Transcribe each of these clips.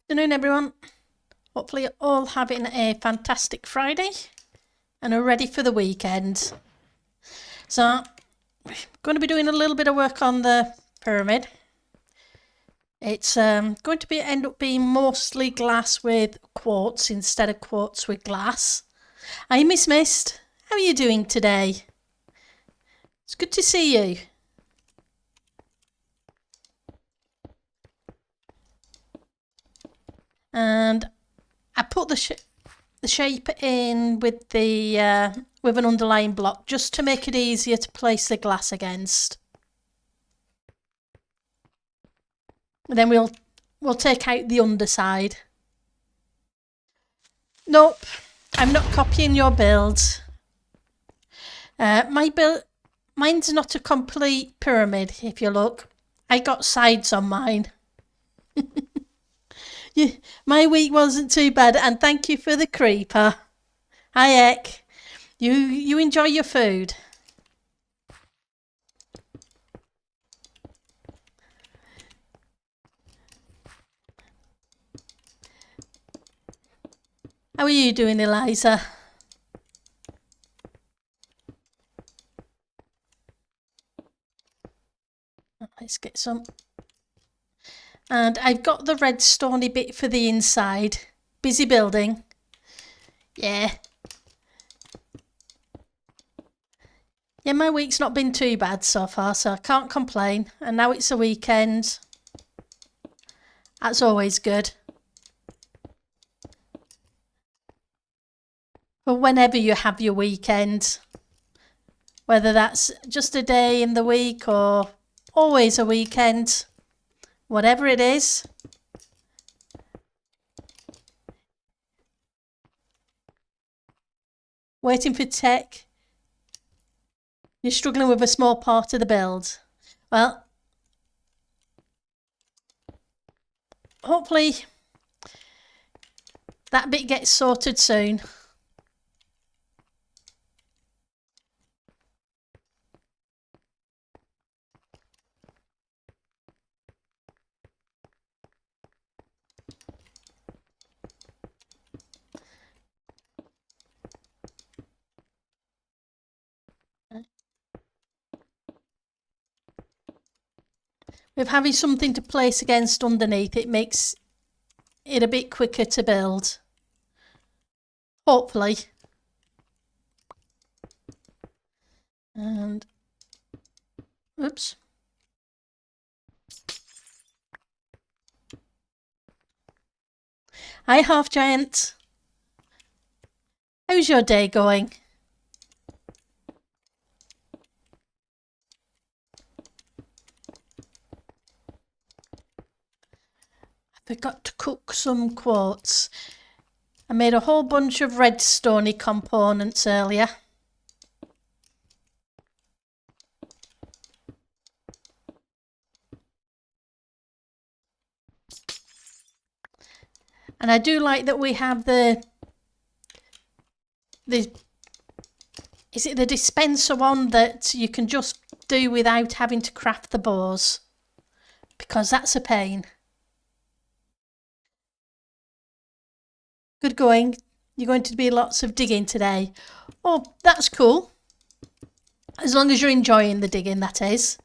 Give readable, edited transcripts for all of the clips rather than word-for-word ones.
Afternoon, everyone. Hopefully, you're all having a fantastic Friday and are ready for the weekend. So, I'm going to be doing a little bit of work on the pyramid. It's going to end up being mostly glass with quartz instead of quartz with glass. Hi, Miss Mist. How are you doing today? It's good to see you. And I put the shape in with the with an underlying block just to make it easier to place the glass against. And then we'll take out the underside. Nope, I'm not copying your build. Mine's not a complete pyramid. If you look, I got sides on mine. My week wasn't too bad, and thank you for the creeper. Hi, Ek. You enjoy your food. How are you doing, Eliza? Let's get some. And I've got the redstone bit for the inside. Busy building. Yeah. Yeah, my week's not been too bad so far, so I can't complain. And now it's a weekend. That's always good. But whenever you have your weekend, whether that's just a day in the week or always a weekend, whatever it is. Waiting for tech. You're struggling with a small part of the build. Well, hopefully that bit gets sorted soon. With having something to place against underneath, it makes it a bit quicker to build. Hopefully. And oops. Hi, Half Giant. How's your day going? I forgot to cook some quartz. I made a whole bunch of redstone components earlier. And I do like that we have is it the dispenser one that you can just do without having to craft the bows? Because that's a pain. Good going. You're going to be lots of digging today. Oh, that's cool. As long as you're enjoying the digging, that is.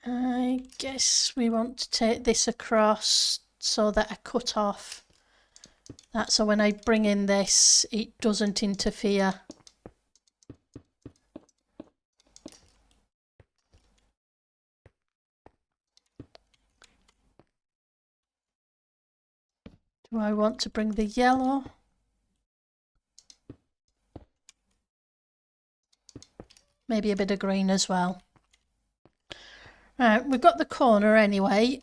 I guess we want to take this across so that I cut off that, so when I bring in this, it doesn't interfere. Do I want to bring the yellow? Maybe a bit of green as well. Right, we've got the corner anyway.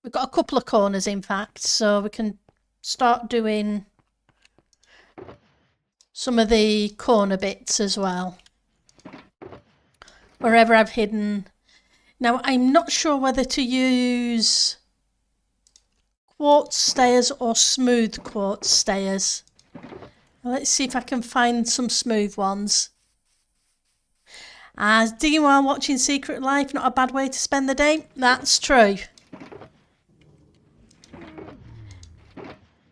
We've got a couple of corners, in fact, so we can start doing some of the corner bits as well. Wherever I've hidden. Now, I'm not sure whether to use quartz stairs or smooth quartz stairs. Let's see if I can find some smooth ones. As digging while watching Secret Life, not a bad way to spend the day. That's true.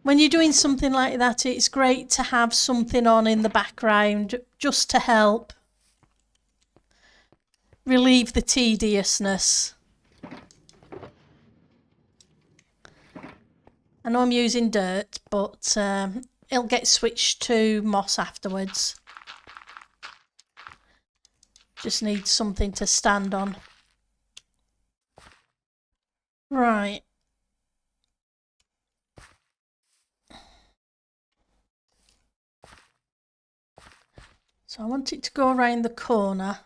When you're doing something like that, it's great to have something on in the background just to help relieve the tediousness. I know I'm using dirt, but it'll get switched to moss afterwards. Just need something to stand on. Right. So I want it to go around the corner.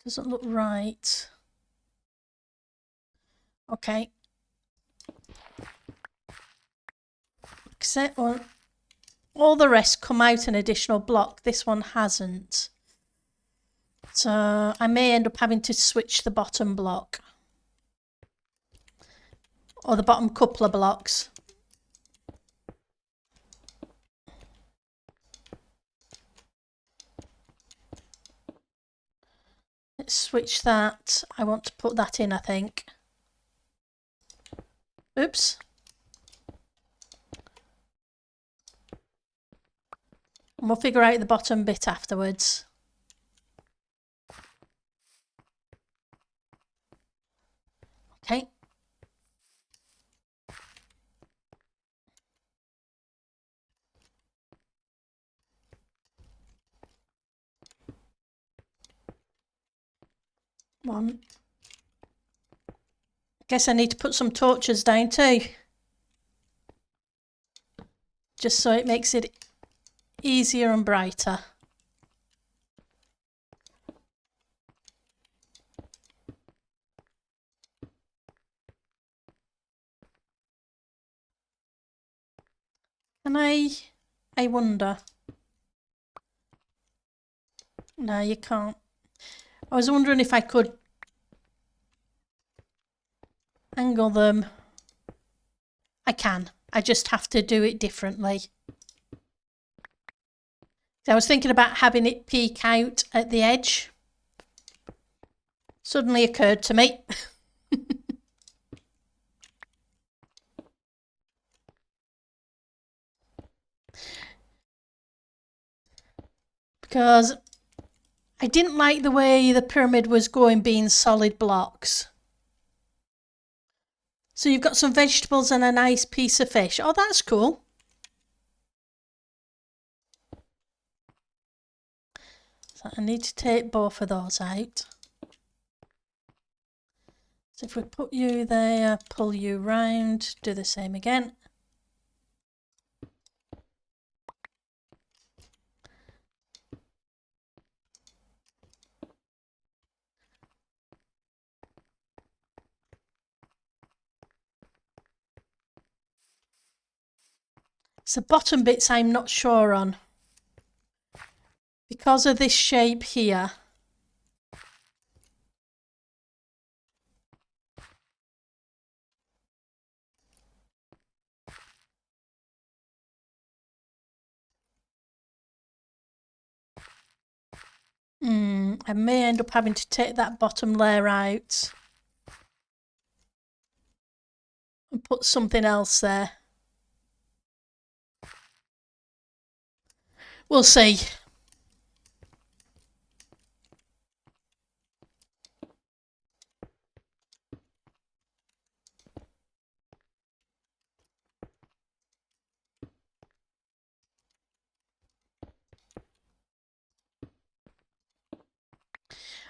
Doesn't look right. Okay. Except all the rest come out an additional block. This one hasn't. So I may end up having to switch the bottom block. Or the bottom couple of blocks. Let's switch that. I want to put that in, I think. Oops. And we'll figure out the bottom bit afterwards. Okay. One. Guess I need to put some torches down too. Just so it makes it easier and brighter. Can I wonder. No, you can't. I was wondering if I could angle them. I can. I just have to do it differently. I was thinking about having it peek out at the edge. Suddenly occurred to me. Because I didn't like the way the pyramid was going being solid blocks. So you've got some vegetables and a nice piece of fish. Oh, that's cool. So I need to take both of those out. So if we put you there, pull you round, do the same again. It's the bottom bits I'm not sure on. Because of this shape here. I may end up having to take that bottom layer out and put something else there. We'll see.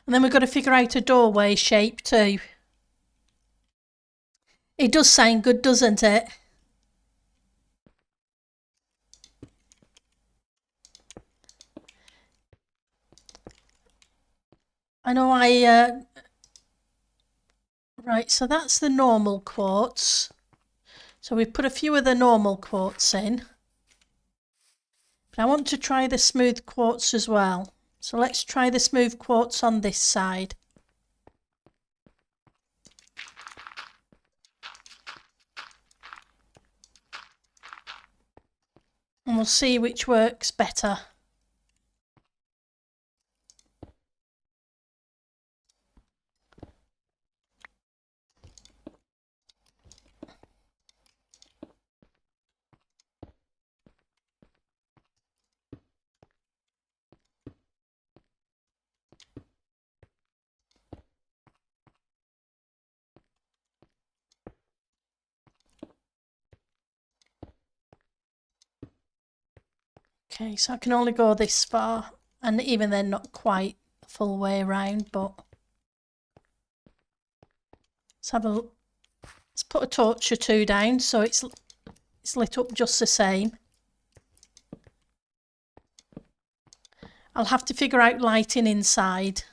And then we've got to figure out a doorway shape too. It does sound good, doesn't it? I know right, so that's the normal quartz. So we've put a few of the normal quartz in. But I want to try the smooth quartz as well. So let's try the smooth quartz on this side. And we'll see which works better. Okay, so I can only go this far, and even then not quite the full way around, but let's put a torch or two down so it's lit up just the same. I'll have to figure out lighting inside.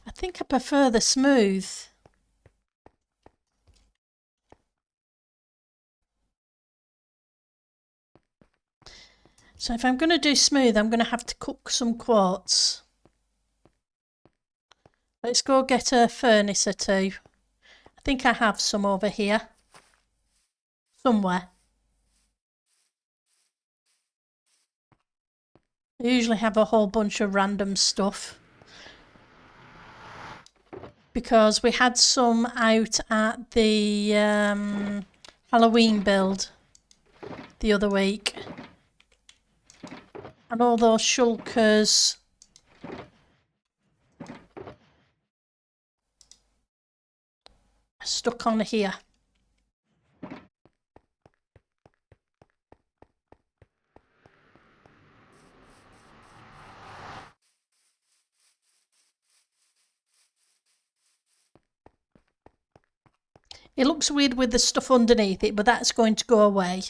I think I prefer the smooth. So if I'm going to do smooth, I'm going to have to cook some quartz. Let's go get a furnace or two. I think I have some over here. Somewhere. I usually have a whole bunch of random stuff. Because we had some out at the Halloween build the other week. And all those shulkers are stuck on here. It looks weird with the stuff underneath it, but that's going to go away.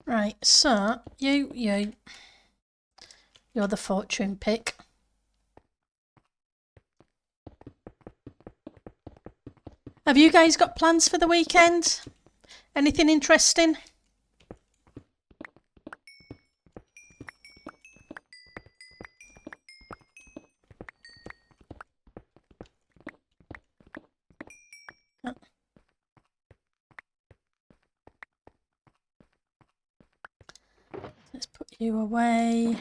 Right, so you're the fortune pick. Have you guys got plans for the weekend? Anything interesting? Let's put you away.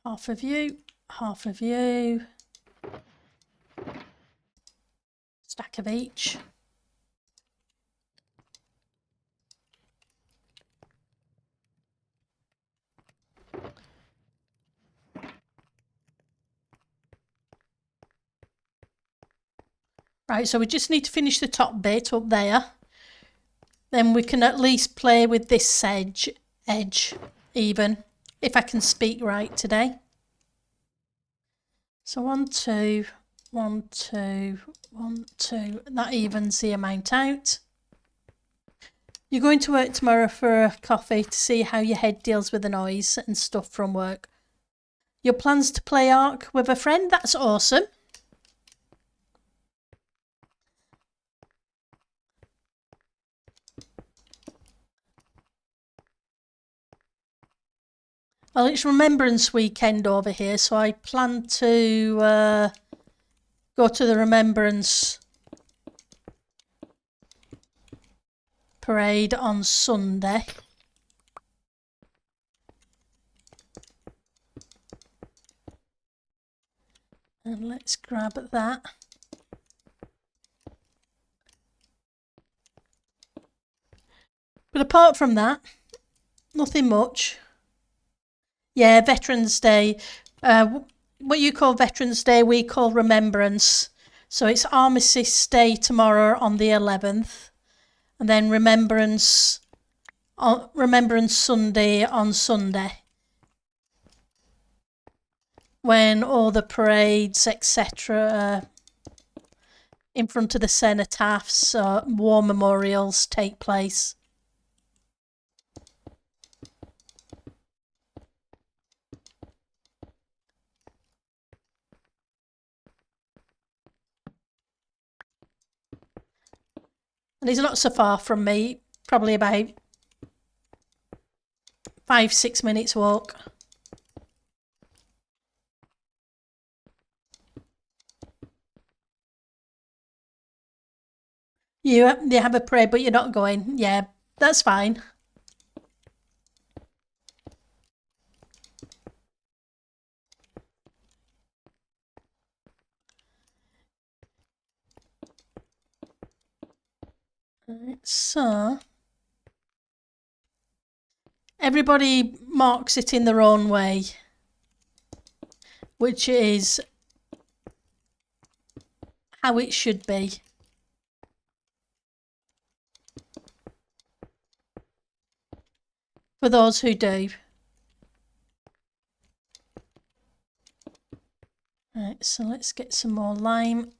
Half of you, half of you. Stack of each. Right, so we just need to finish the top bit up there. Then we can at least play with this edge even, if I can speak right today. So 1, 2, 1, 2, 1, 2. That evens the amount out. You're going to work tomorrow for a coffee to see how your head deals with the noise and stuff from work. Your plans to play Ark with a friend? That's awesome. Well, it's Remembrance Weekend over here, so I plan to go to the Remembrance parade on Sunday. And let's grab that. But apart from that, nothing much. Yeah, Veterans Day. What you call Veterans Day, we call Remembrance. So it's Armistice Day tomorrow on the 11th. And then Remembrance Sunday on Sunday, when all the parades, etc., in front of the cenotaphs, war memorials take place. And he's not so far from me, probably about 5-6 minutes walk. You have a parade, but you're not going. Yeah, that's fine. Right, so everybody marks it in their own way, which is how it should be. For those who do. Right, so let's get some more lime.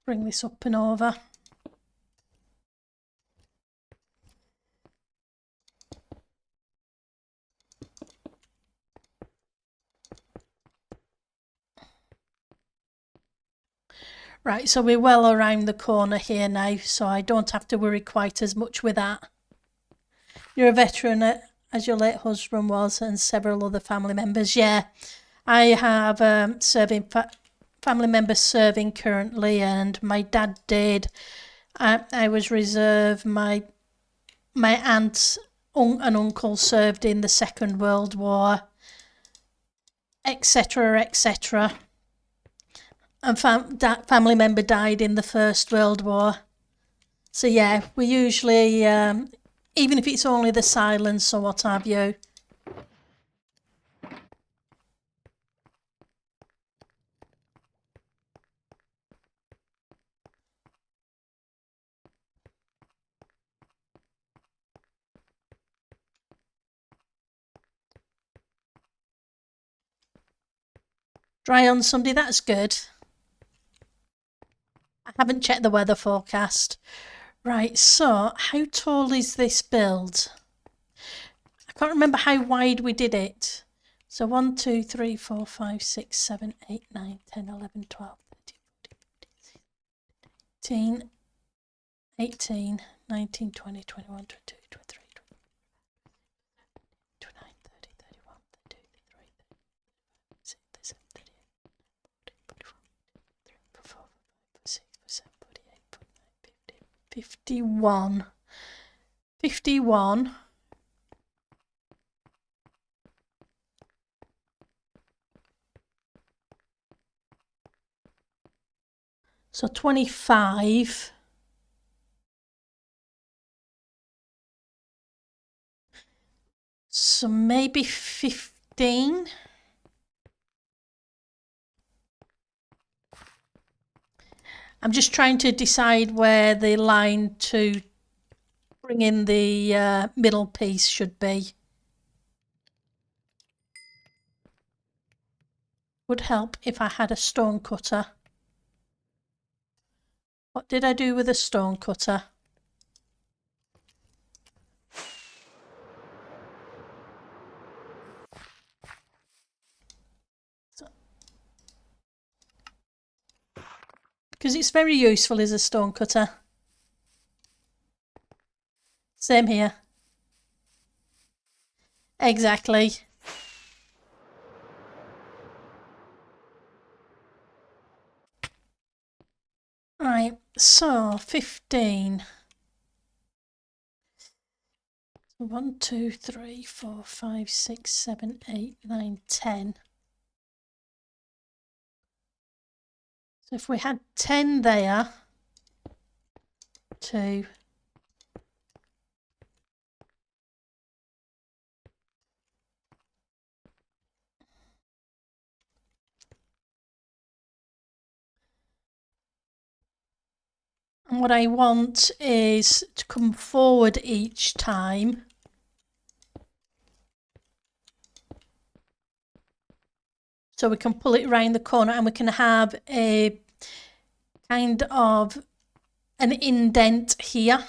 Bring this up and over. Right, so we're well around the corner here now, so I don't have to worry quite as much with that. You're a veteran, as your late husband was, and several other family members. Yeah, I have family members serving currently, and my dad did. I was reserve. My aunt and uncle served in the Second World War, etc., etc. And family member died in the First World War. So yeah, we usually, even if it's only the silence or what have you. Dry on Sunday, that's good. I haven't checked the weather forecast. Right, so how tall is this build? I can't remember how wide we did it. So 1, 2, 3, 4, 5, 6, 7, 8, 9, 10, 11, 12, 13, 18, 19, 20, 21, 22, 23, 29, 30, 31, 32, 33, 36, 37, 38, 40, 44, 46, 47, 48, 49, 50, 51. 51. So 25. So maybe 15. I'm just trying to decide where the line to bring in the middle piece should be. Would help if I had a stone cutter. What did I do with a stone cutter? Because it's very useful as a stone cutter. Same here. Exactly. Right, so 15. 1, 2, 3, 4, 5, 6, 7, 8, 9, 10. So if we had 10 there, 2, And what I want is to come forward each time. So we can pull it around the corner and we can have a kind of an indent here.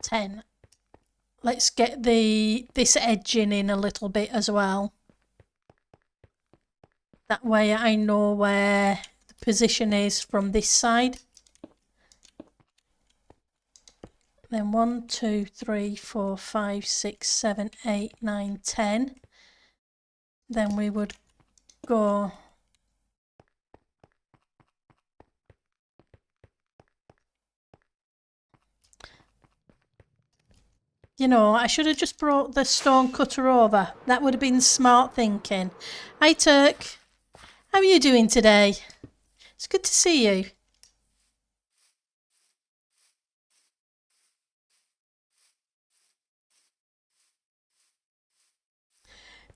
Ten. Let's get this edging in a little bit as well. That way I know where the position is from this side. Then 1, 2, 3, 4, 5, 6, 7, 8, 9, 10. Then we would go you know, I should have just brought the stone cutter over. That would have been smart thinking. Hi Turk, how are you doing today? It's good to see you.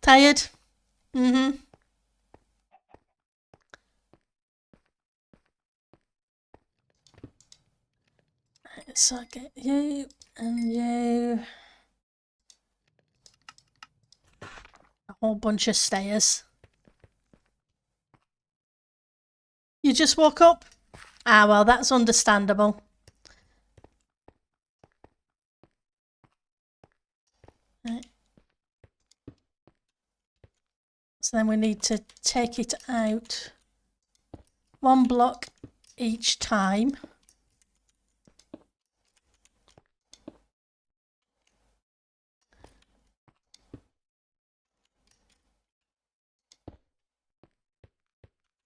Tired? Mm-hmm. So I get you and you. A whole bunch of stairs. You just woke up? Ah, well, that's understandable. Right. So then we need to take it out 1 block each time.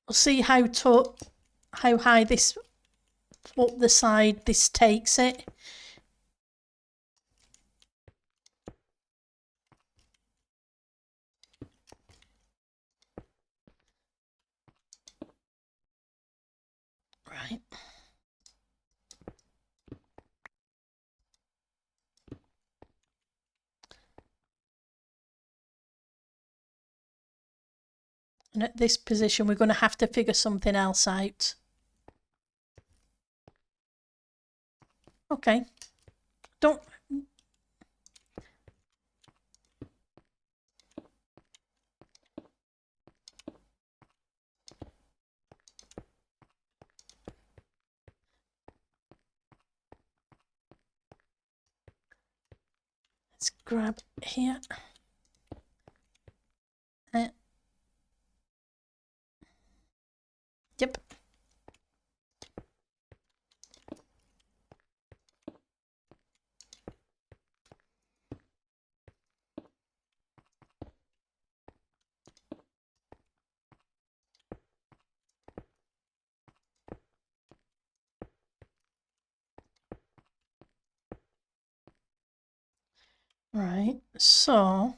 We'll see how high this up the side this takes it. Right. And at this position, we're going to have to figure something else out. Okay. Don't... Let's grab here. Yep. Right, so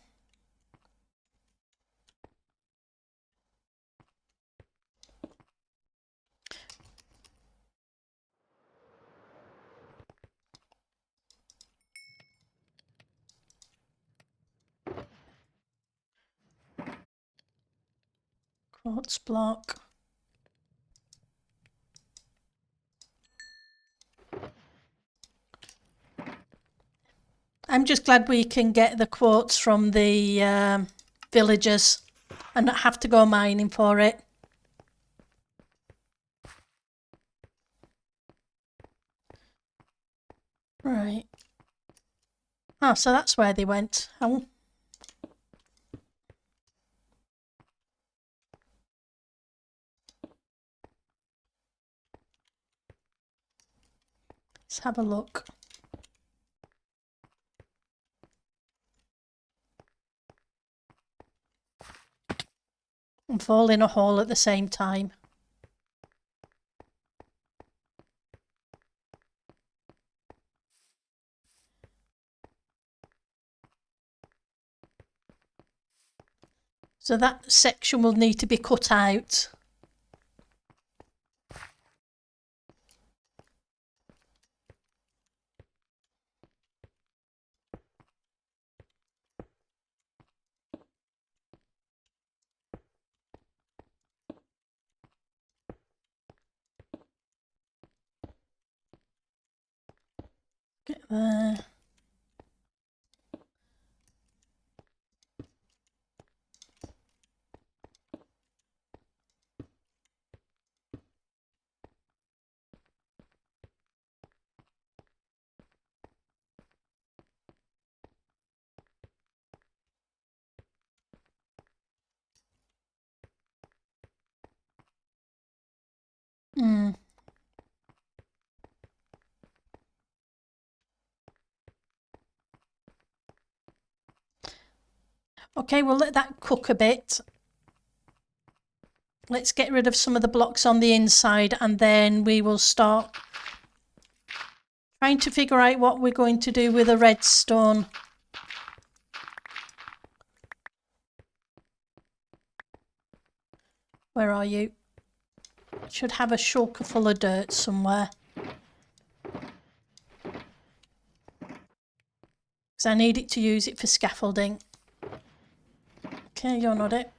quartz block. I'm just glad we can get the quartz from the villagers and not have to go mining for it. Right. Oh, so that's where they went. Oh. Let's have a look. And fall in a hole at the same time. So that section will need to be cut out. Get there. Okay, we'll let that cook a bit. Let's get rid of some of the blocks on the inside and then we will start trying to figure out what we're going to do with the redstone. Where are you? Should have a shulker full of dirt somewhere. Because I need it to use it for scaffolding. Okay, you're not it.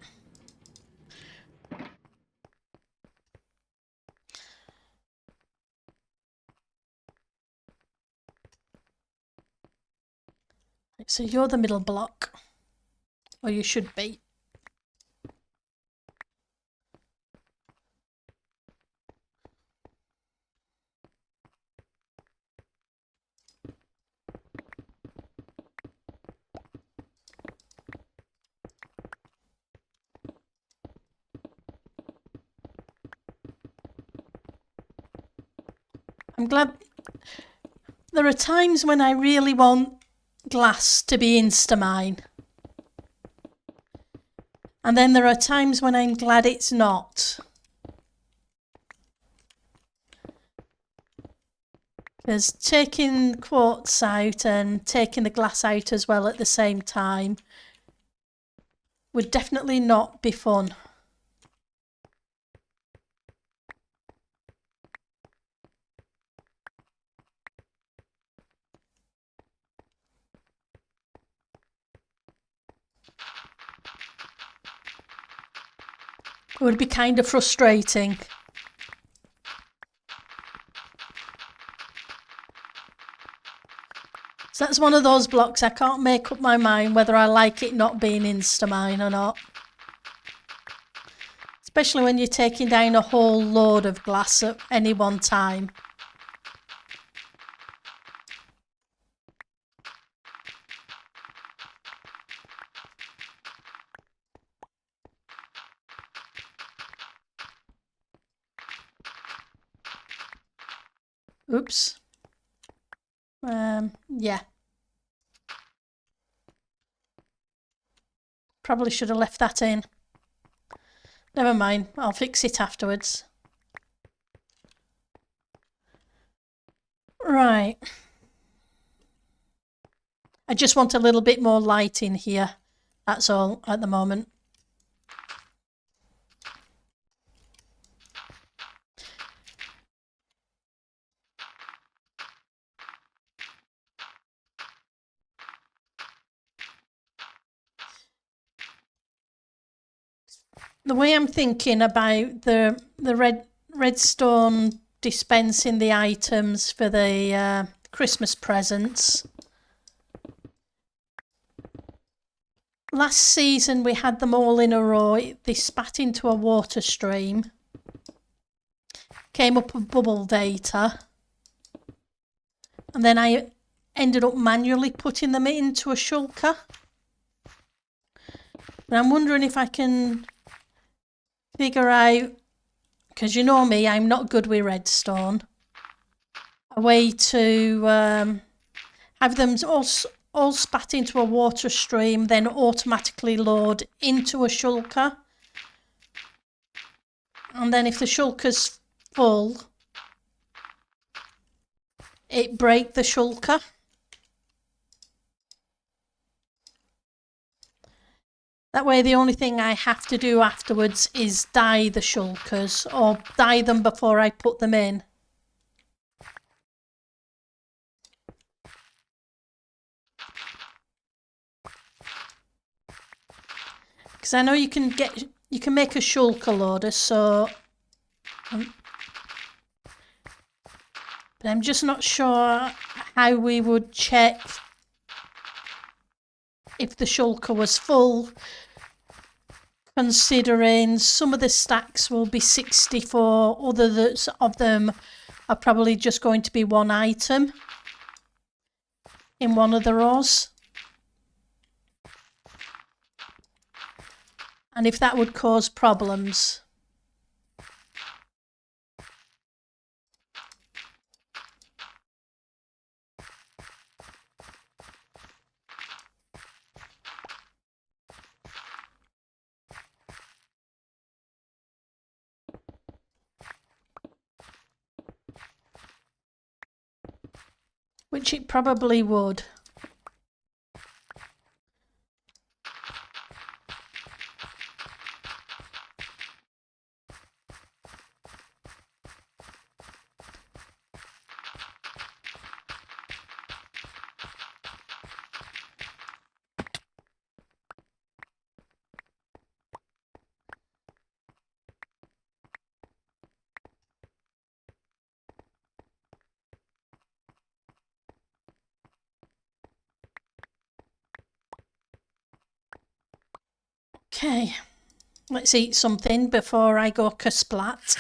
So you're the middle block. Or you should be. I'm glad. There are times when I really want glass to be Instamine. And then there are times when I'm glad it's not. Because taking quartz out and taking the glass out as well at the same time would definitely not be fun. It would be kind of frustrating. So that's one of those blocks I can't make up my mind whether I like it not being Instamine or not. Especially when you're taking down a whole load of glass at any one time. Oops. Yeah. Probably should have left that in. Never mind, I'll fix it afterwards. Right. I just want a little bit more light in here. That's all at the moment. The way I'm thinking about the redstone dispensing the items for the Christmas presents. Last season we had them all in a row. They spat into a water stream. Came up with bubble data. And then I ended up manually putting them into a shulker. And I'm wondering if I can figure out, because you know me, I'm not good with redstone, a way to have them all spat into a water stream, then automatically load into a shulker. And then if the shulker's full, it break the shulker. That way the only thing I have to do afterwards is dye the shulkers, or dye them before I put them in. Because I know you can make a shulker loader, so but I'm just not sure how we would check if the shulker was full, considering some of the stacks will be 64, others of them are probably just going to be one item in one of the rows. And if that would cause problems. Which it probably would. Okay, let's eat something before I go kersplat.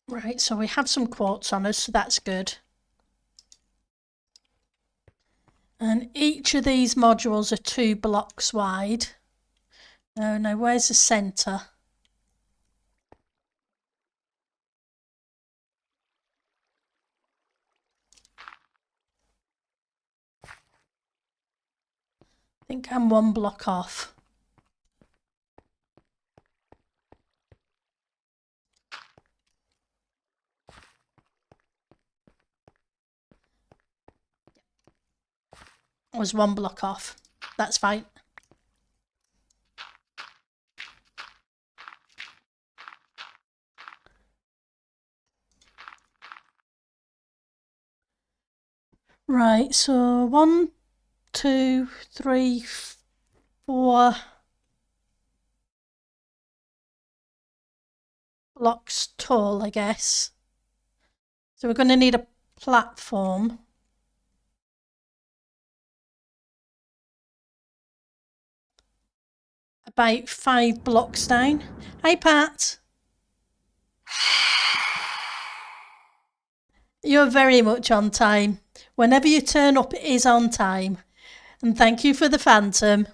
Right, so we have some quartz on us, so that's good. And each of these modules are 2 blocks wide. Now where's the centre? I think I'm 1 block off. I was 1 block off. That's fine. Right, so 1, 2, 3, 4 blocks tall, I guess. So we're going to need a platform. About 5 blocks down. Hi, Pat. You're very much on time. Whenever you turn up, it is on time. And thank you for the phantom.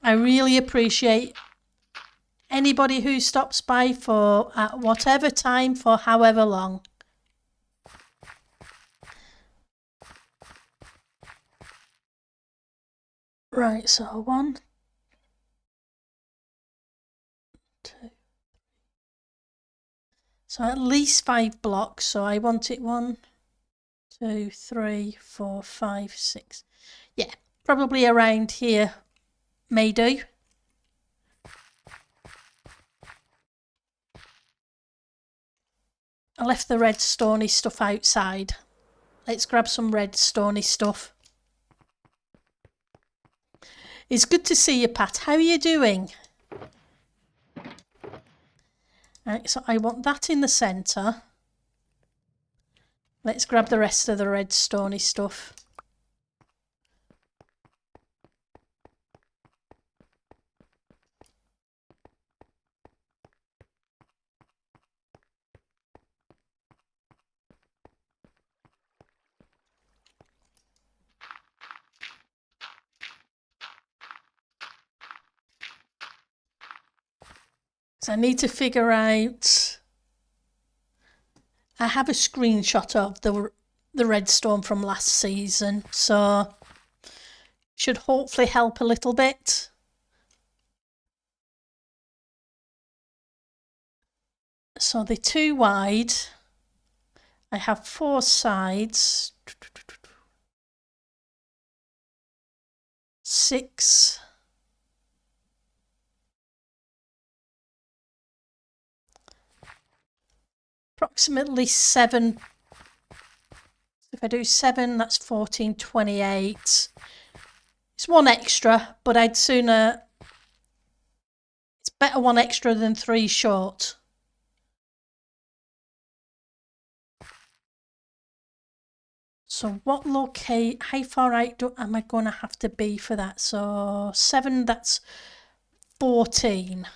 I really appreciate anybody who stops by for at whatever time for however long. Right, so 1, 2. So at least 5 blocks. So I want it 1, 2, 3, 4, 5, 6. Yeah, probably around here may do. I left the red stony stuff outside. Let's grab some red stony stuff. It's good to see you, Pat. How are you doing? Right, so I want that in the centre. Let's grab the rest of the red stony stuff. So I need to figure out. I have a screenshot of the redstone from last season, so should hopefully help a little bit. So they're 2 wide. I have 4 sides. 6. Approximately 7 If I do 7, that's 1428. It's one extra, but I'd sooner... It's better one extra than 3 short. So what how far out am I going to have to be for that? So 7, that's 14.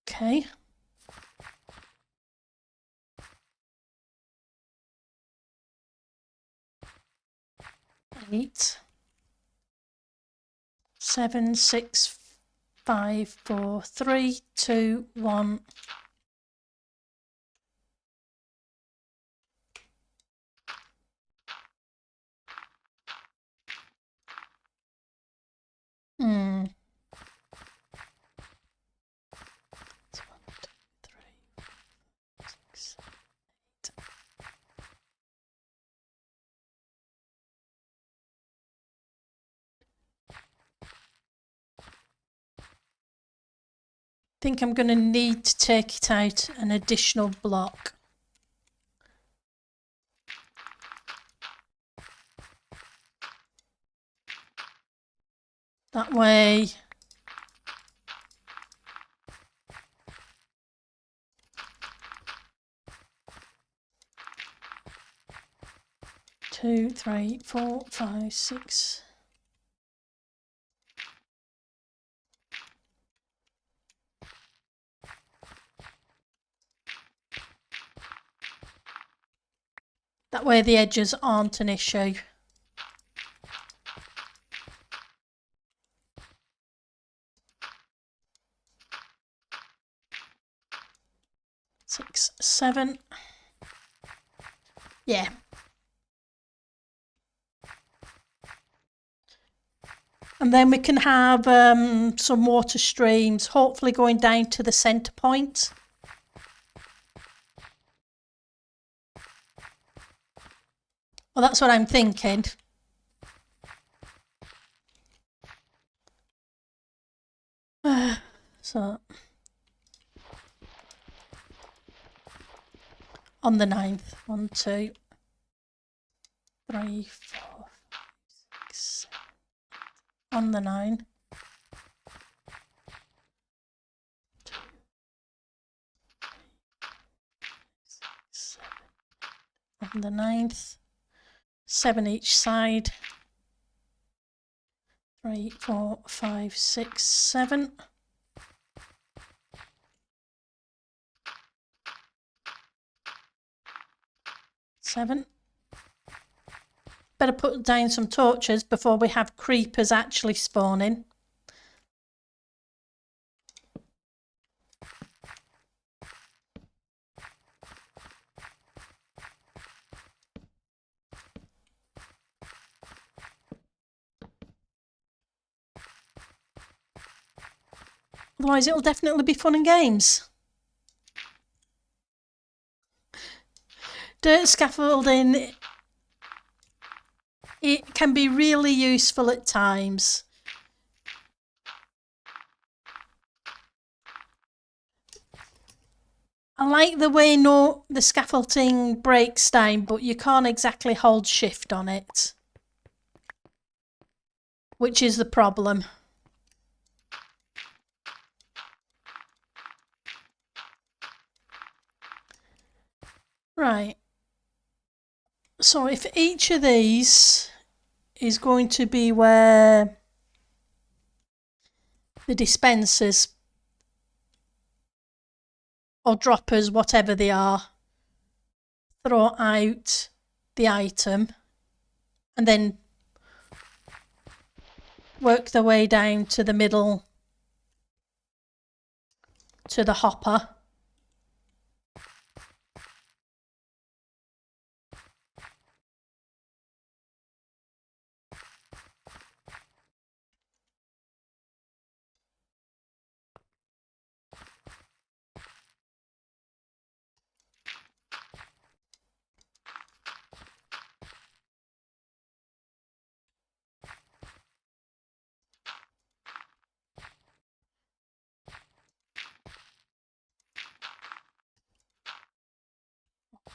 Okay. 8, 7, 6, 5, 4, 3, 2, 1. Hmm. It's 1, 2, 3, 6, 8. I think I'm going to need to take it out an additional block. That way two, 3, 4, 5, 6. That way the edges aren't an issue. Six, 7. Yeah. And then we can have some water streams, hopefully going down to the centre point. Well, that's what I'm thinking. So, on the 9th, 1, 2, 3, 4, 6, 7. On the 9. 2, 6, 7. On the 9th. 7 each side. 3, 4, 5, 6, 7. Better put down some torches before we have creepers actually spawning. Otherwise it'll definitely be fun and games. Dirt scaffolding, it can be really useful at times. I like the way the scaffolding breaks down, but you can't exactly hold shift on it, which is the problem. Right. So if each of these is going to be where the dispensers or droppers, whatever they are, throw out the item and then work their way down to the middle to the hopper.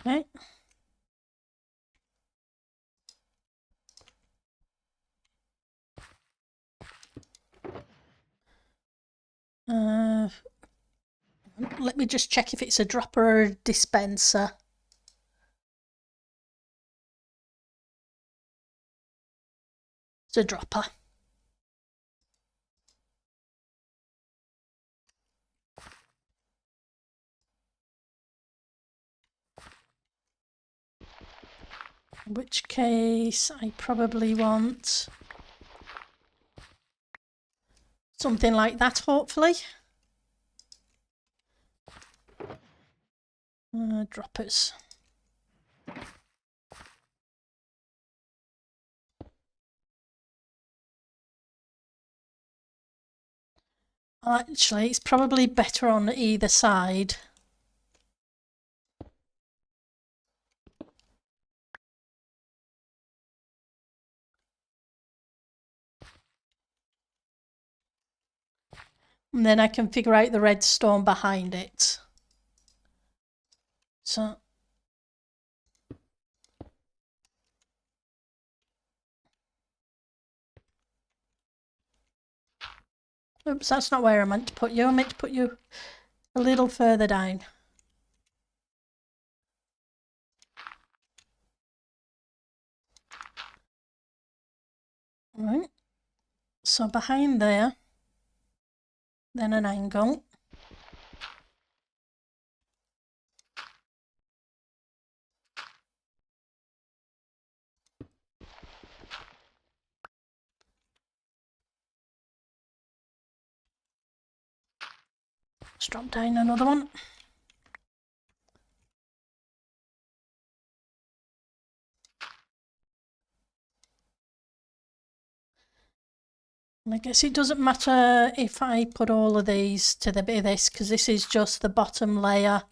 Okay. Let me just check if it's a dropper or a dispenser. It's a dropper. In which case I probably want something like that, hopefully. Droppers. Actually, it's probably better on either side. And then I can figure out the redstone behind it. So oops, that's not where I meant to put you. I meant to put you a little further down. Right. So behind there, then an angle. Let's drop down another one. And I guess it doesn't matter if I put all of these to the bit of this, because this is just the bottom layer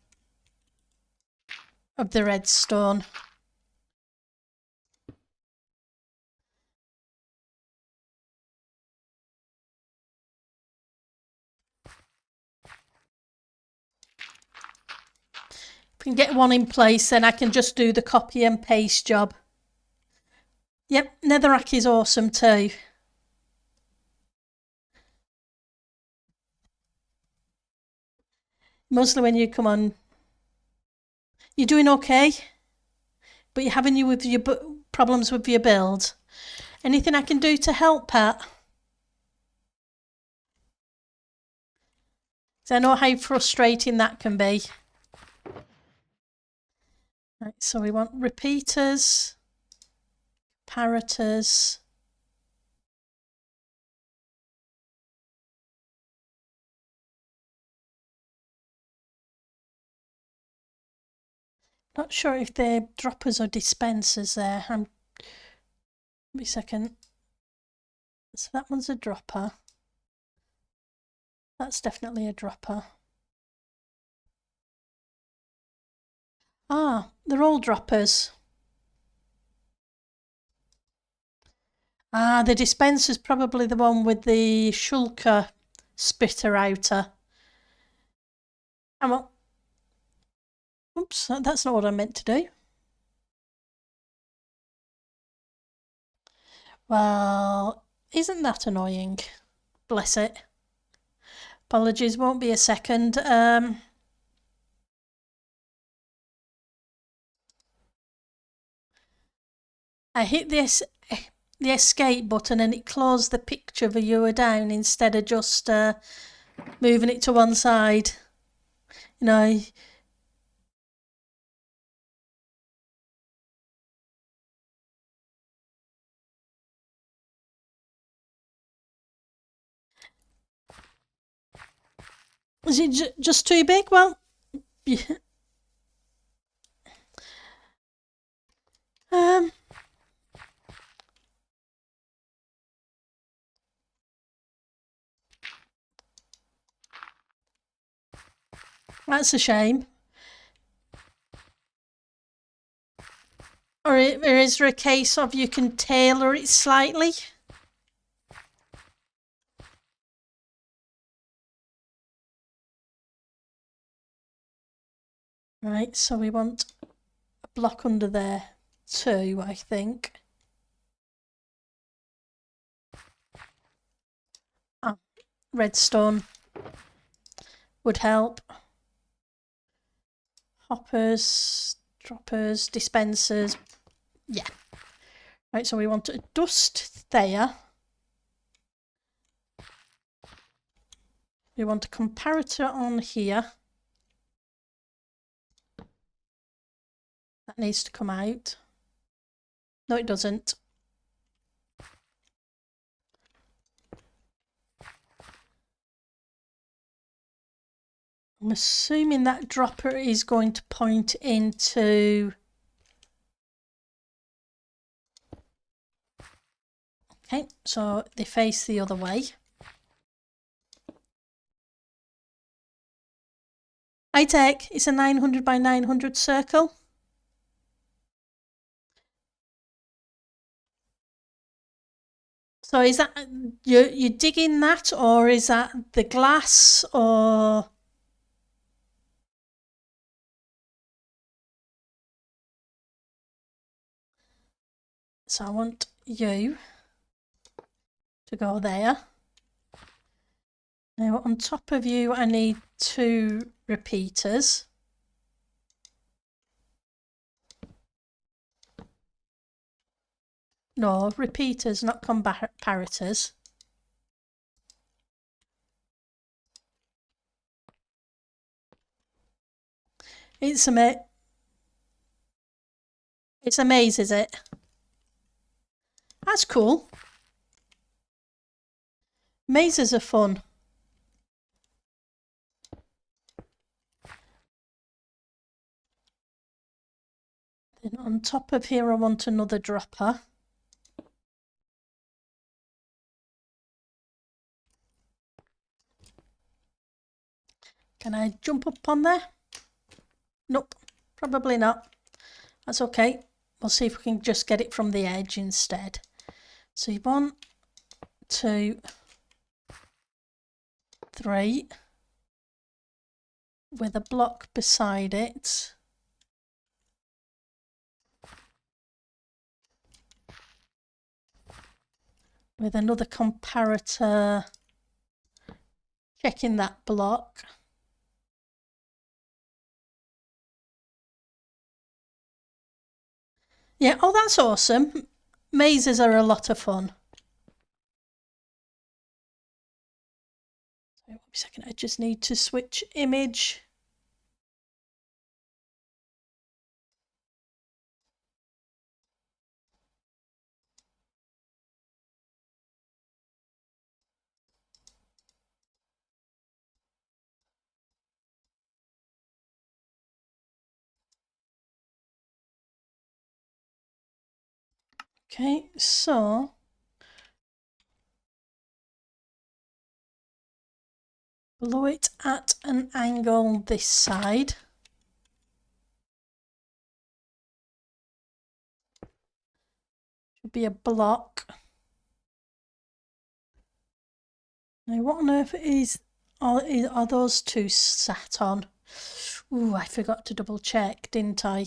of the redstone. If we can get one in place, then I can just do the copy and paste job. Yep, netherrack is awesome too. Mostly when you come on, you're doing okay, but you're having you with your problems with your build. Anything I can do to help, Pat? So I know how frustrating that can be. Right, so we want repeaters, comparators. Not sure if they're droppers or dispensers there. Wait a second. So that one's a dropper. That's definitely a dropper. Ah, they're all droppers. Ah, the dispenser's probably the one with the shulker spitter outer. Well, oops, that's not what I meant to do. Well, isn't that annoying? Bless it. Apologies, won't be a second. I hit this the escape button and it closed the picture viewer down instead of just moving it to one side. You know. Is it just too big? Well, yeah. That's a shame. Or is there a case of you can tailor it slightly? Right, so we want block under there too, I think. Redstone would help. Hoppers, droppers, dispensers. Yeah. Right, so we want a dust there. We want a comparator on here. That needs to come out. No, it doesn't. I'm assuming that dropper is going to point into... Okay, so they face the other way. High tech, it's a 900 by 900 circle. So is that, you're digging that, or is that the glass, or... So I want you to go there. Now on top of you, I need 2 repeaters. No, repeaters, not comparators. It's a maze, is it? That's cool. Mazes are fun. Then on top of here, I want another dropper. Can I jump up on there? Nope, probably not. That's okay. We'll see if we can just get it from the edge instead. So 1, 2, 3, with a block beside it. With another comparator checking that block. Yeah, oh, that's awesome. Mazes are a lot of fun. Sorry, 1 second, I just need to switch image. Okay, so blow it at an angle this side. Should be a block. Now, what on earth are those 2 sat on? Ooh, I forgot to double check, didn't I?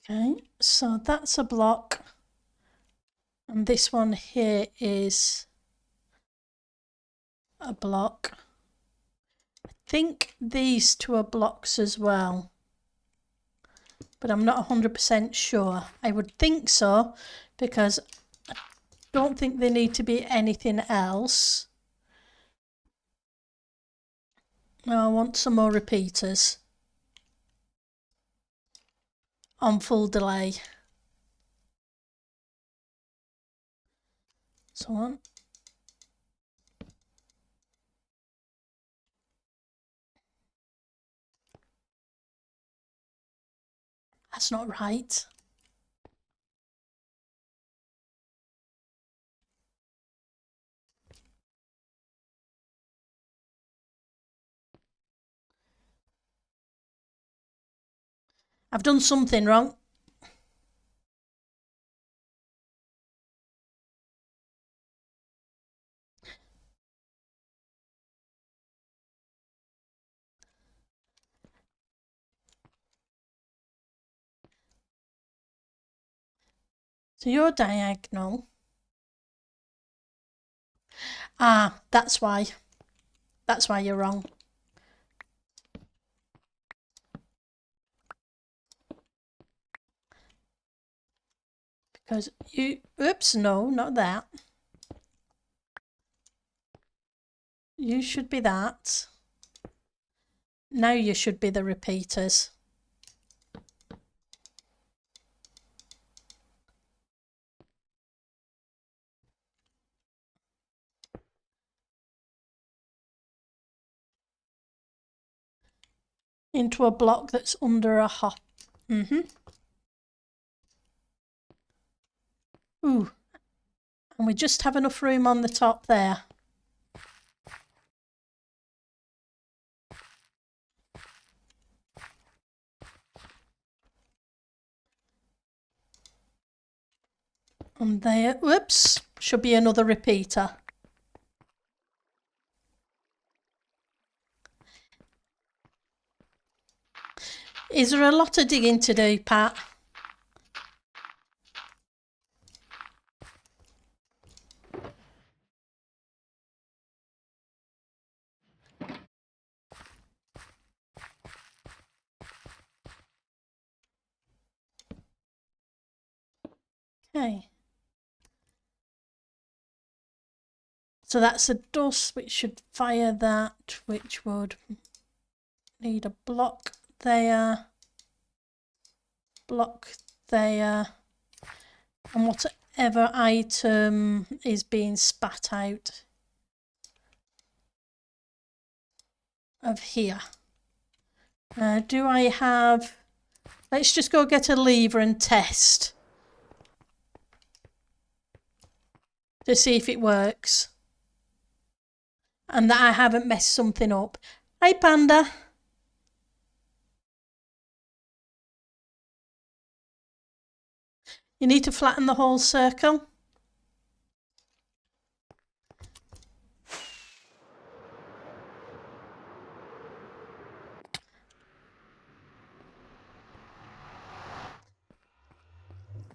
Okay, so that's a block. And this one here is a block. I think these 2 are blocks as well, but I'm not 100% sure. I would think so, because I don't think they need to be anything else. Now I want some more repeaters on full delay. So on. That's not right. I've done something wrong. So you're diagonal. Ah, that's why. That's why you're wrong. Because you, oops, no, not that. You should be that. Now you should be the repeaters. Into a block that's under a hop. Ooh. And we just have enough room on the top there. And there, whoops, should be another repeater. Is there a lot of digging to do, Pat? Okay. So that's a dust which should fire that, which would need a block there, block there, and whatever item is being spat out of here. Do I have... Let's just go get a lever and test to see if it works. And that I haven't messed something up. Hey, Panda. You need to flatten the whole circle.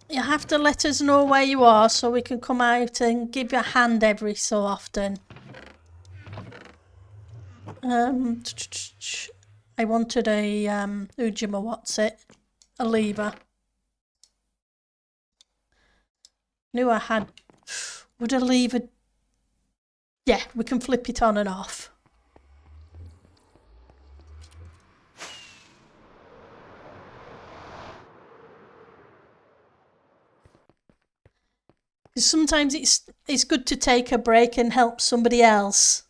You have to let us know where you are so we can come out and give you a hand every so often. I wanted a Ujima, what's it? A lever. Knew I had. Would a lever? Yeah, we can flip it on and off. Sometimes it's good to take a break and help somebody else.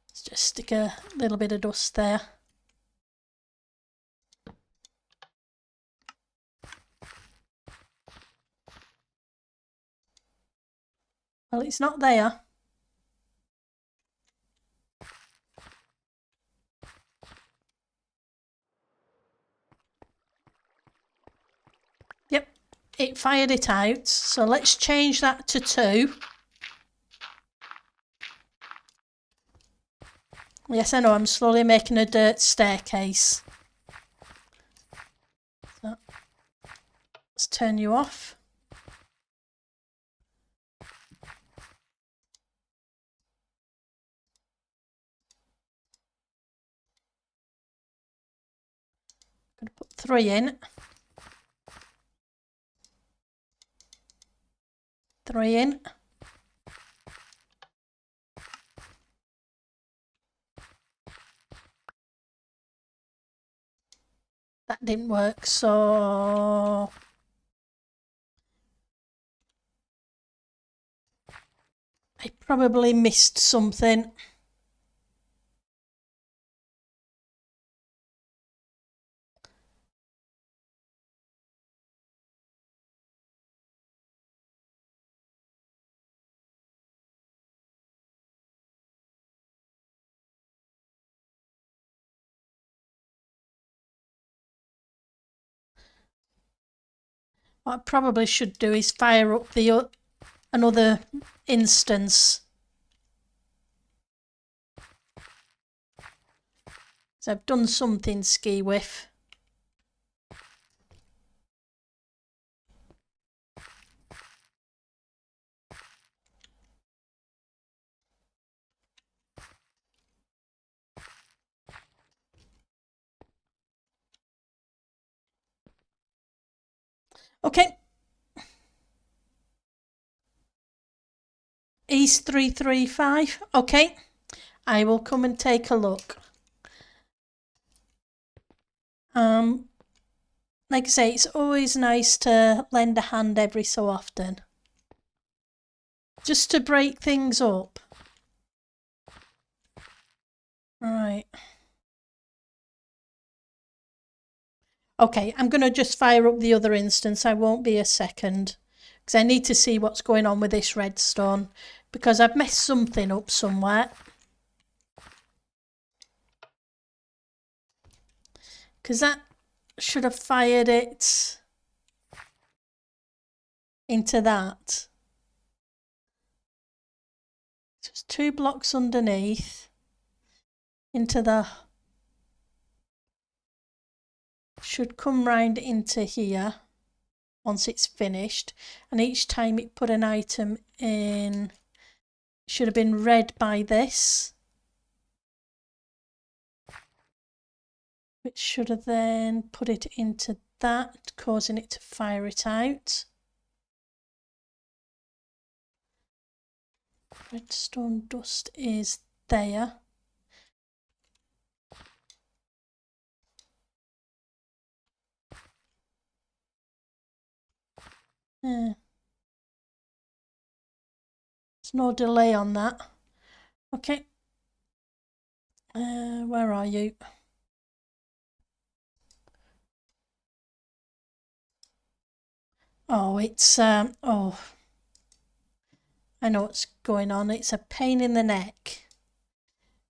Let's just stick a little bit of dust there. Well, it's not there. Yep, it fired it out. So let's change that to 2. Yes, I know, I'm slowly making a dirt staircase. So, let's turn you off. I'm going to put 3 in. 3 in. That didn't work, so I probably missed something. What I probably should do is fire up the another instance. So I've done something ski with. Okay. East 335. Okay. I will come and take a look. Like I say, it's always nice to lend a hand every so often. Just to break things up. Right. Okay, I'm going to just fire up the other instance. I won't be a second. Because I need to see what's going on with this redstone. Because I've messed something up somewhere. Because that should have fired it into that. So it's 2 blocks underneath. Into the... Should come round into here. Once it's finished, and each time it put an item in, it should have been read by this, which should have then put it into that, causing it to fire it out. Redstone dust is there. There's no delay on that. Okay. Where are you? Oh, it's oh, I know what's going on. It's a pain in the neck.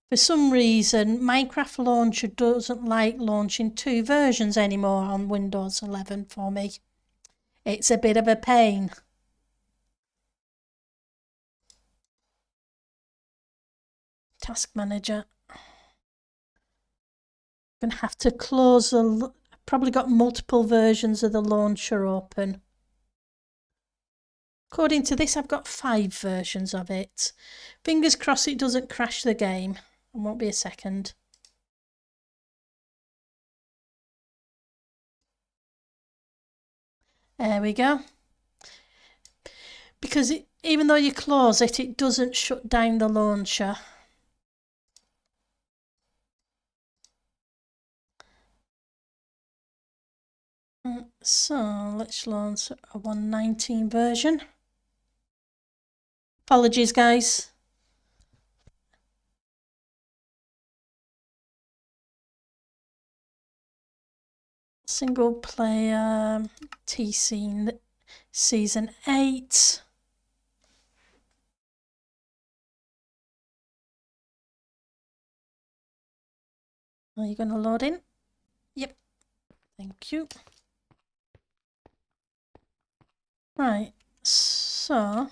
For some reason, Minecraft Launcher doesn't like launching 2 versions anymore on Windows 11 for me. It's a bit of a pain. Task Manager. I'm going to have to close the... I've probably got multiple versions of the launcher open. According to this, I've got 5 versions of it. Fingers crossed it doesn't crash the game. It won't be a second. There we go. Because even though you close it, it doesn't shut down the launcher. So let's launch a 1.19 version. Apologies, guys. Single player TC Season 8. Are you going to load in? Yep. Thank you. Right. So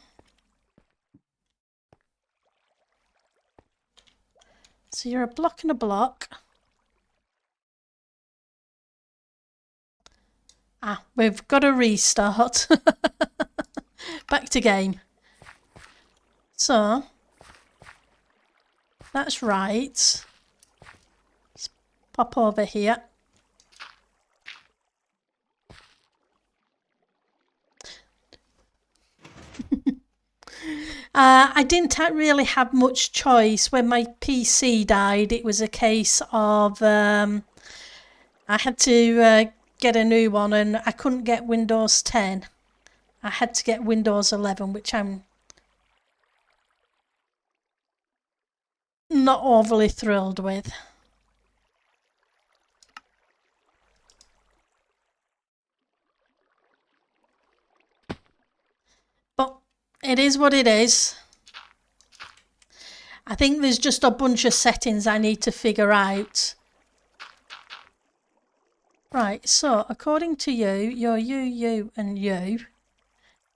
you're a block and a block. We've got a restart. Back to game. So that's right. Let's pop over here. I didn't really have much choice. When my PC died, it was a case of I had to get a new one, and I couldn't get Windows 10. I had to get Windows 11, which I'm not overly thrilled with. But it is what it is. I think there's just a bunch of settings I need to figure out. Right, so according to you, you're you, and you.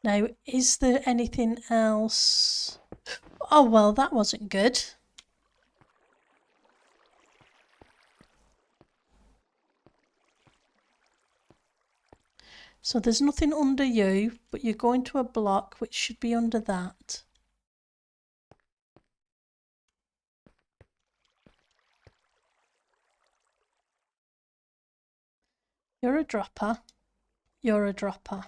Now, is there anything else? Oh, well, that wasn't good. So there's nothing under you, but you're going to a block which should be under that. You're a dropper. You're a dropper.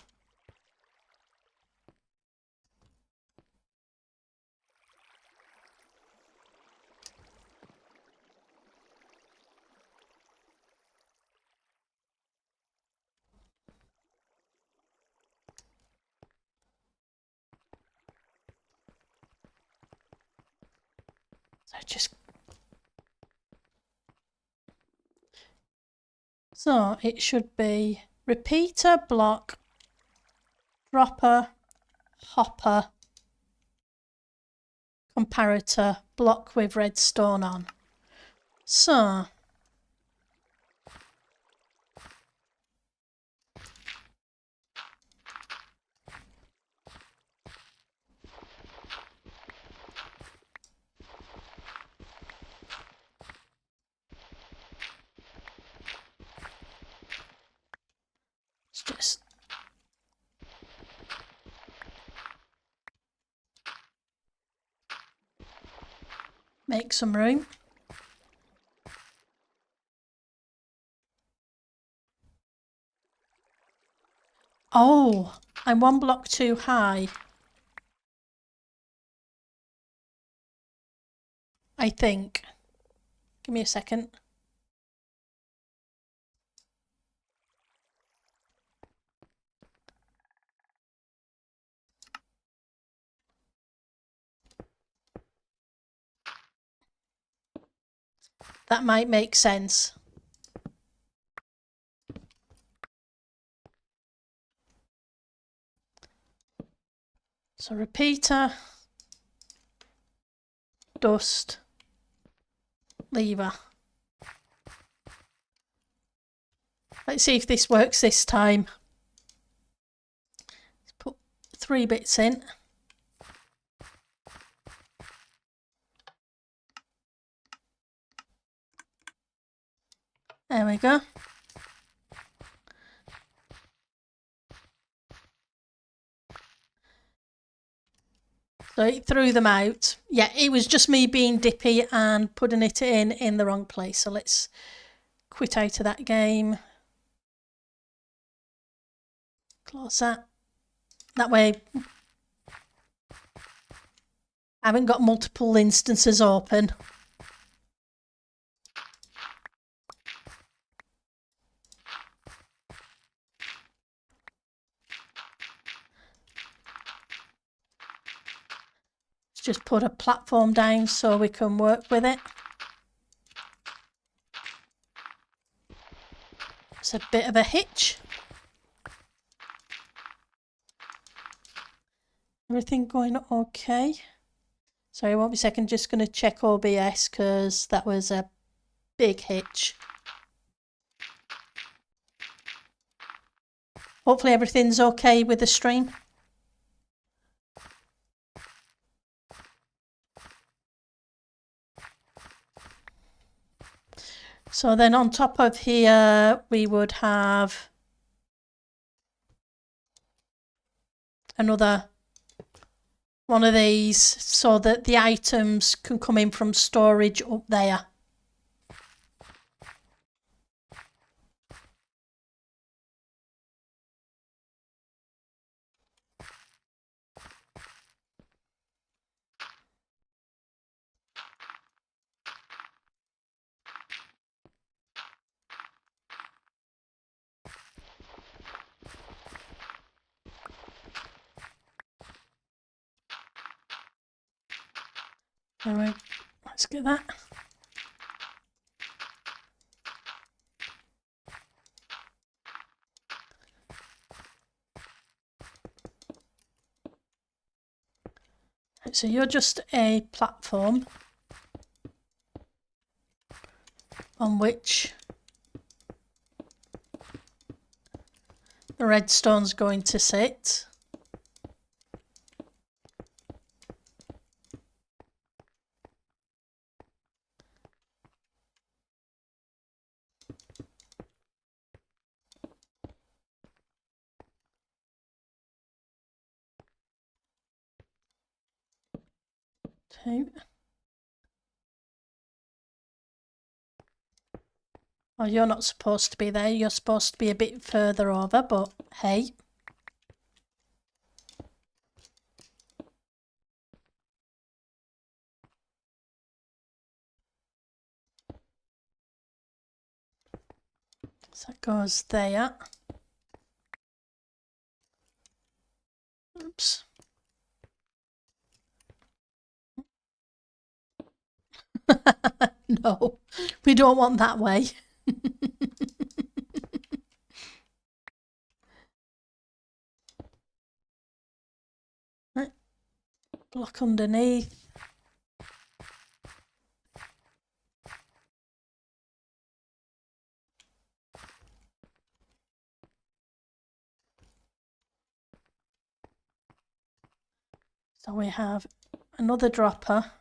So it should be repeater, block, dropper, hopper, comparator, block with redstone on. So let's just make some room. Oh, I'm one block too high. I think. Give me a second. That might make sense. So repeater, dust, lever. Let's see if this works this time. Let's put 3 bits in. There we go. So it threw them out. Yeah, it was just me being dippy and putting it in the wrong place. So let's quit out of that game. Close that. That way I haven't got multiple instances open. Let's just put a platform down so we can work with it. It's a bit of a hitch. Everything going okay? Sorry, won't be a second, just going to check OBS because that was a big hitch. Hopefully everything's okay with the stream. So then on top of here, we would have another one of these so that the items can come in from storage up there. Anyway, let's get that. So you're just a platform on which redstone's going to sit. Two. Oh, you're not supposed to be there. You're supposed to be a bit further over, but hey. So that goes there. Oops. No, we don't want that way. Right. Block underneath. So we have another dropper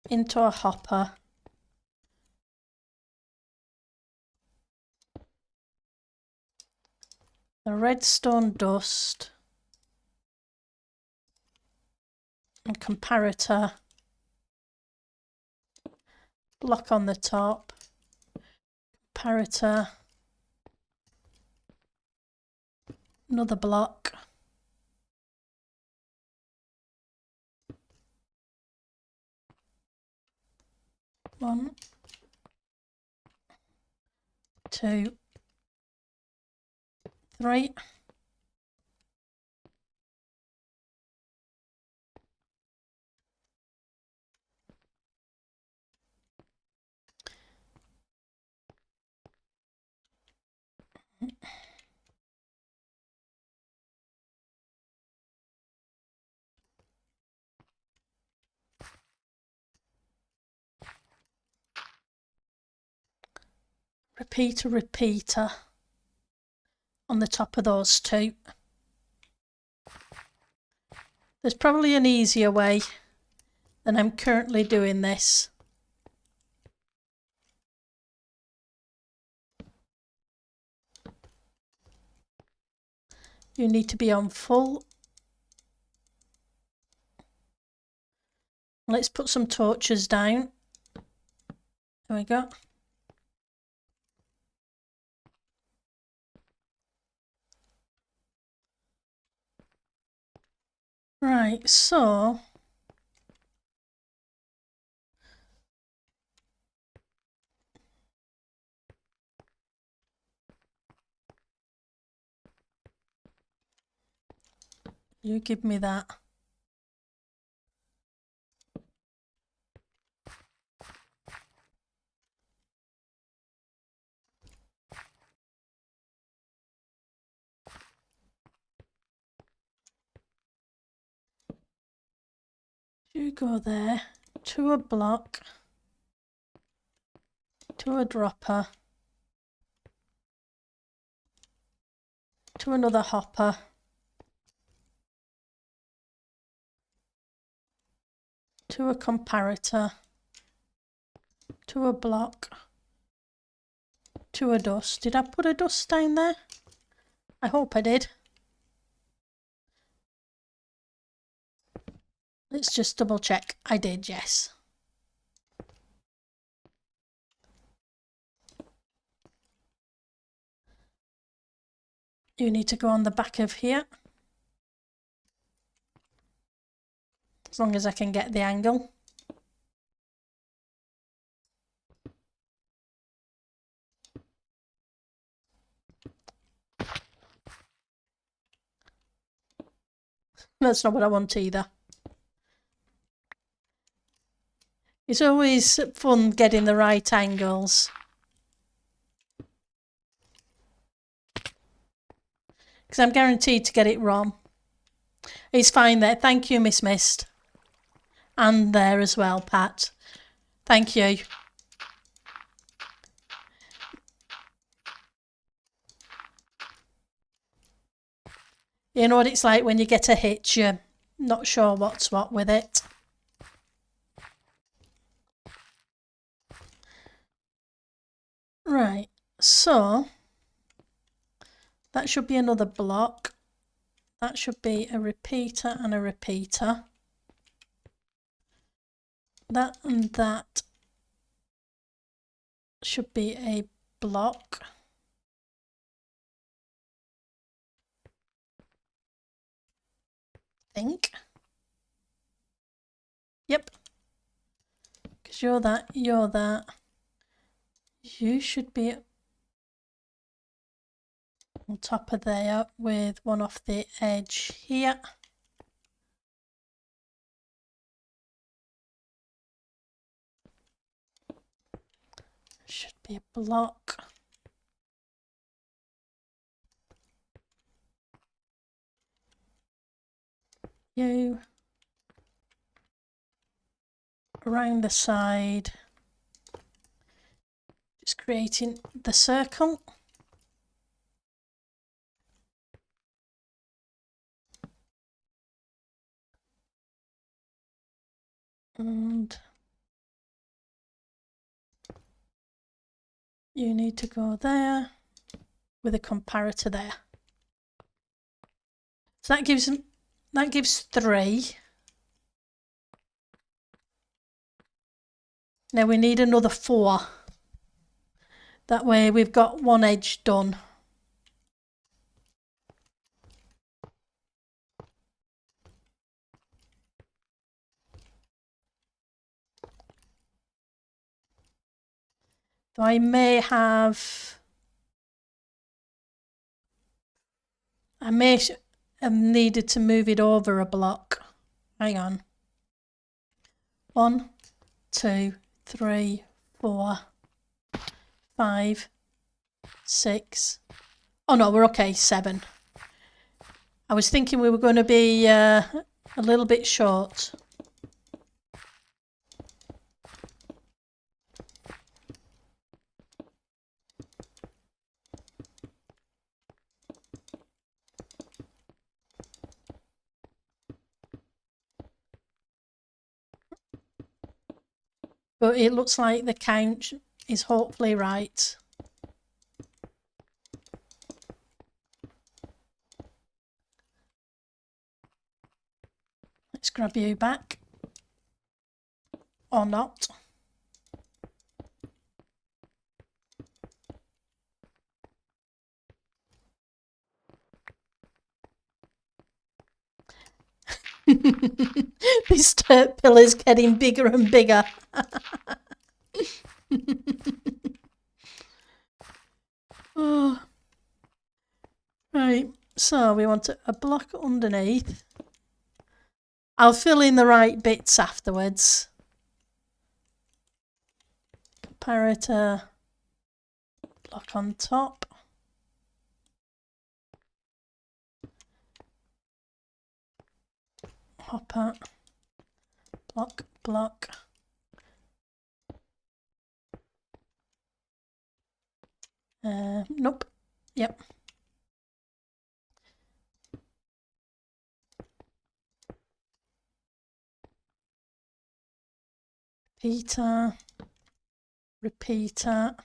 into a hopper. The redstone dust and comparator. Block on the top. Comparator. Another block. One, two, three. Repeater on the top of those two. There's probably an easier way than I'm currently doing this. You need to be on full. Let's put some torches down. There we go. Right, so you give me that. You go there to a block, to a dropper, to another hopper, to a comparator, to a block, to a dust. Did I put a dust down there? I hope I did. Let's just double check. I did, yes. You need to go on the back of here. As long as I can get the angle. That's not what I want either. It's always fun getting the right angles. Because I'm guaranteed to get it wrong. It's fine there. Thank you, Miss Mist. And there as well, Pat. Thank you. You know what it's like when you get a hitch, you're not sure what's what with it. Right, so that should be another block. That should be a repeater and a repeater. That and that should be a block. I think. Yep. Because you're that, you're that. You should be on top of there with one off the edge here. Should be a block. You around the side, just creating the circle. And you need to go there with a comparator there. So that gives 3. Now we need another 4. That way we've got one edge done. So I may have needed to move it over a block. Hang on. 1, 2, 3, 4, 5, 6. Oh no, we're okay, 7. I was thinking we were going to be a little bit short. But it looks like the count is hopefully right. Let's grab you back. Or not. This dirt pillar is getting bigger and bigger. Oh. Right, so we want a block underneath. I'll fill in the right bits afterwards. Comparator, block on top. Hopper, block, block. Nope. Yep. Repeater, repeater.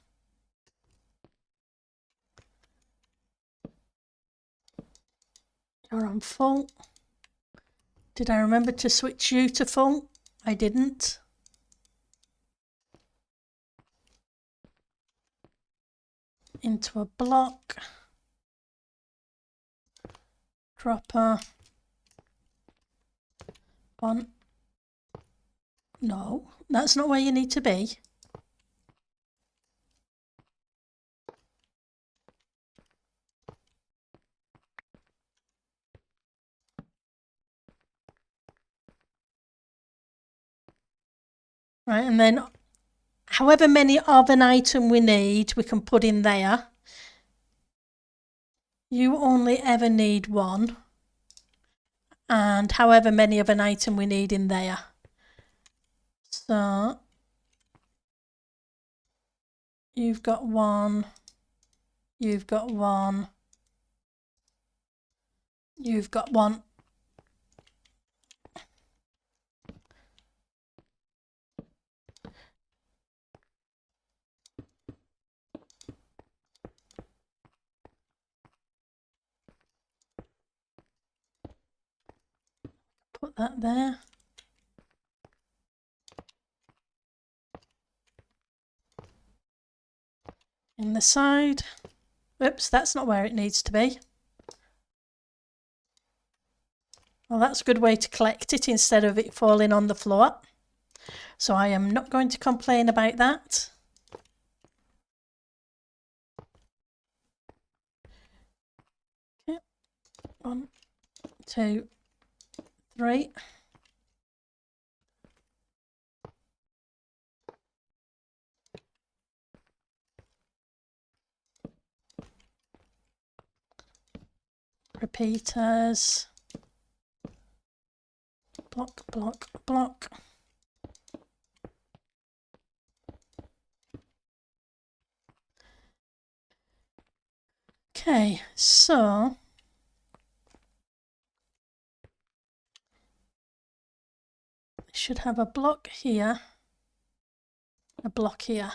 You're on full. Did I remember to switch you to full? I didn't. Into a block. Dropper. 1. No, that's not where you need to be. Right, and then however many of an item we need, we can put in there. You only ever need 1. And however many of an item we need in there. So you've got 1. You've got 1. You've got one. Put that there. In the side. Oops, that's not where it needs to be. Well, that's a good way to collect it instead of it falling on the floor. So I am not going to complain about that. Okay. 1, 2, 3. Repeaters. Block, block, block. Okay, so I should have a block here, a block here.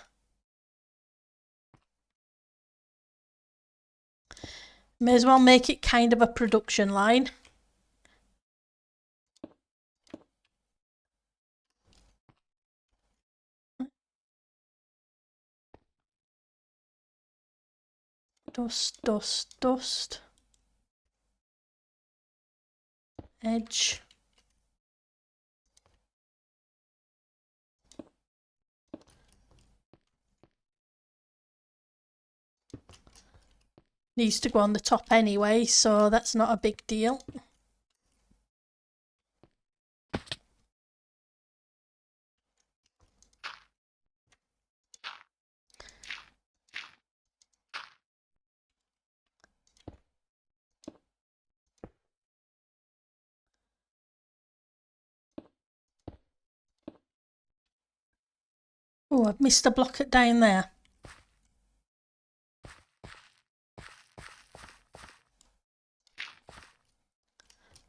May as well make it kind of a production line. Dust, dust, dust. Edge. Needs to go on the top anyway, so that's not a big deal. Oh, I've missed a block down there.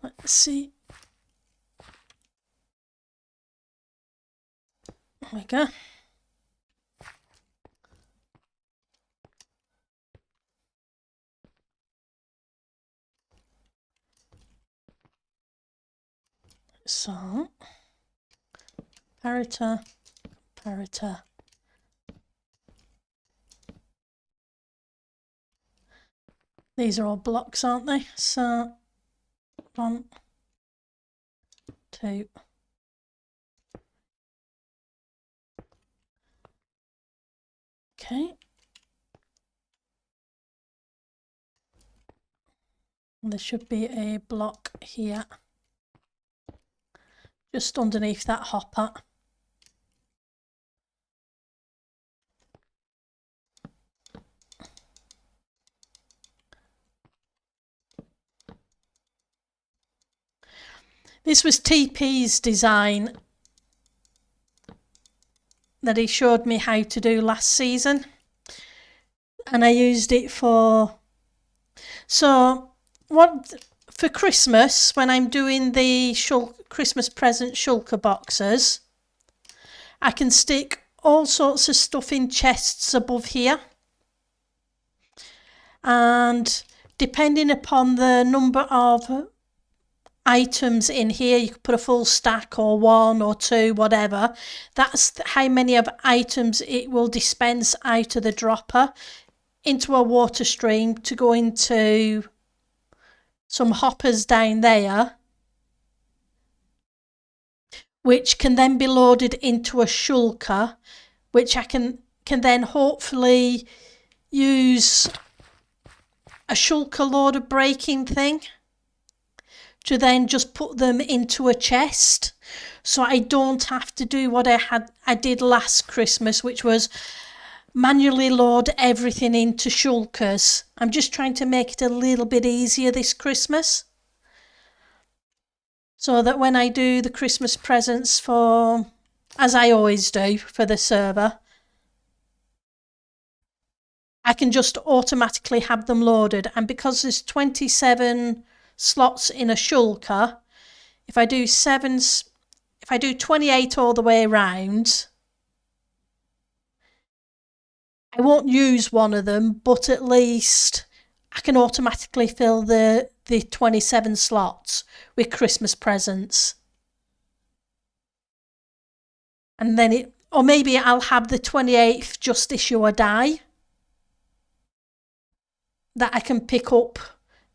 Let's see. There we go. So, comparator, comparator. These are all blocks, aren't they? So, 1, 2. Okay. There should be a block here, just underneath that hopper. This was TP's design that he showed me how to do last season, and I used it for Christmas when I'm doing the Christmas present shulker boxes. I can stick all sorts of stuff in chests above here, and depending upon the number of items in here, you could put a full stack or 1 or 2, whatever. That's how many of items it will dispense out of the dropper into a water stream to go into some hoppers down there, which can then be loaded into a shulker, which I can then hopefully use a shulker loader breaking thing to then just put them into a chest, so I don't have to do what I did last Christmas, which was manually load everything into shulkers. I'm just trying to make it a little bit easier this Christmas, so that when I do the Christmas presents for, as I always do for the server, I can just automatically have them loaded. And because there's 27 slots in a shulker, if I do 28 all the way around, I won't use one of them, but at least I can automatically fill the 27 slots with Christmas presents. And then or maybe I'll have the 28th just issue a die that I can pick up.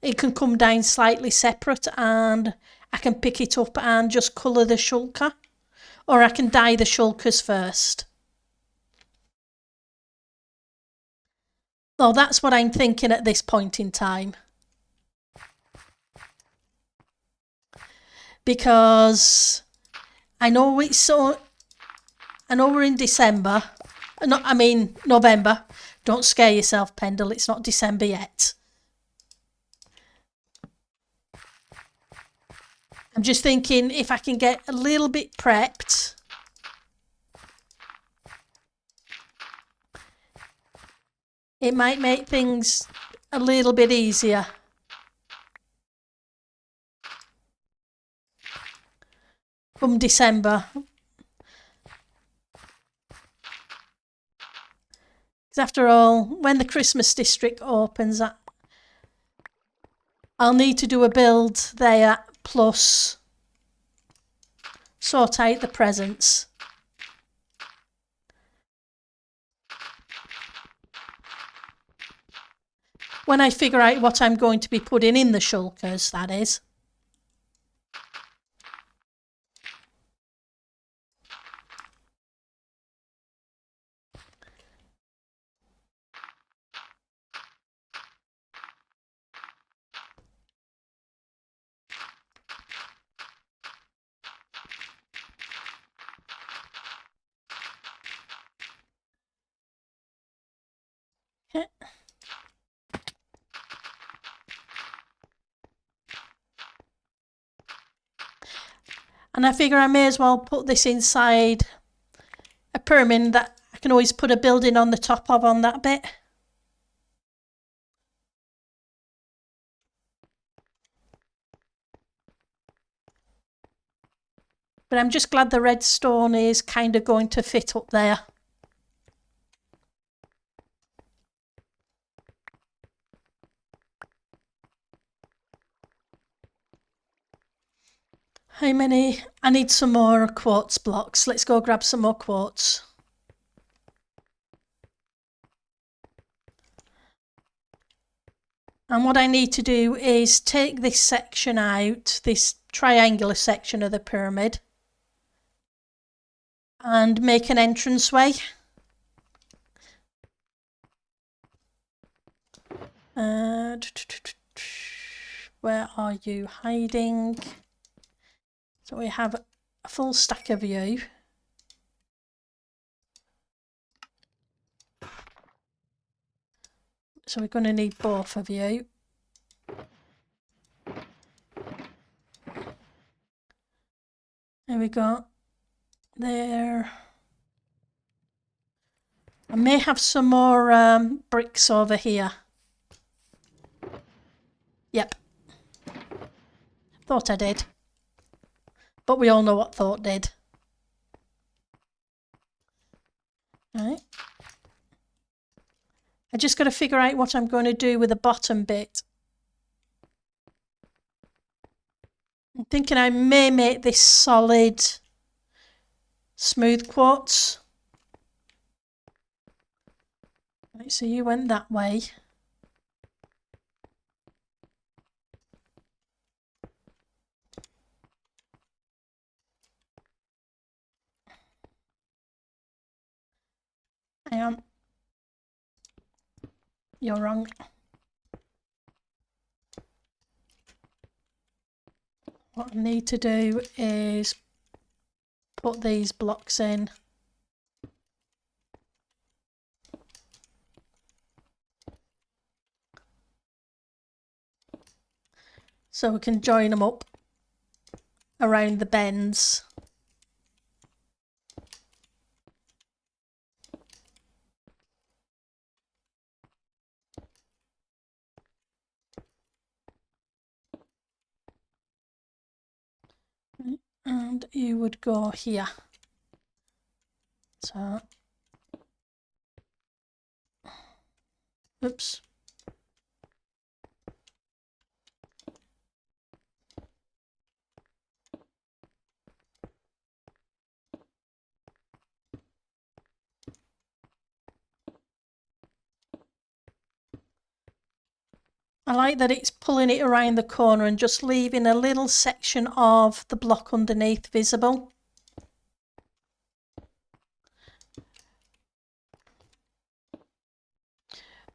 It can come down slightly separate and I can pick it up and just colour the shulker. Or I can dye the shulkers first. Oh, that's what I'm thinking at this point in time. Because I know we're in December. November. Don't scare yourself, Pendle. It's not December yet. I'm just thinking if I can get a little bit prepped. It might make things a little bit easier. Come December. Because after all, when the Christmas district opens, I'll need to do a build there, plus sort out the presents. When I figure out what I'm going to be putting in the shulkers, that is. Okay. And I figure I may as well put this inside a pyramid that I can always put a building on the top of on that bit. But I'm just glad the redstone is kind of going to fit up there. How many? I need some more quartz blocks. Let's go grab some more quartz. And what I need to do is take this section out, this triangular section of the pyramid, and make an entranceway. Where are you hiding? So we have a full stack of you. So we're going to need both of you. There we go. There. I may have some more bricks over here. Yep. Thought I did. But we all know what thought did. Right. I just got to figure out what I'm going to do with the bottom bit. I'm thinking I may make this solid smooth quartz. Right, so you went that way. Hang on. You're wrong. What I need to do is put these blocks in. So we can join them up around the bends. and you would go here. So, oops. I like that it's pulling it around the corner and just leaving a little section of the block underneath visible.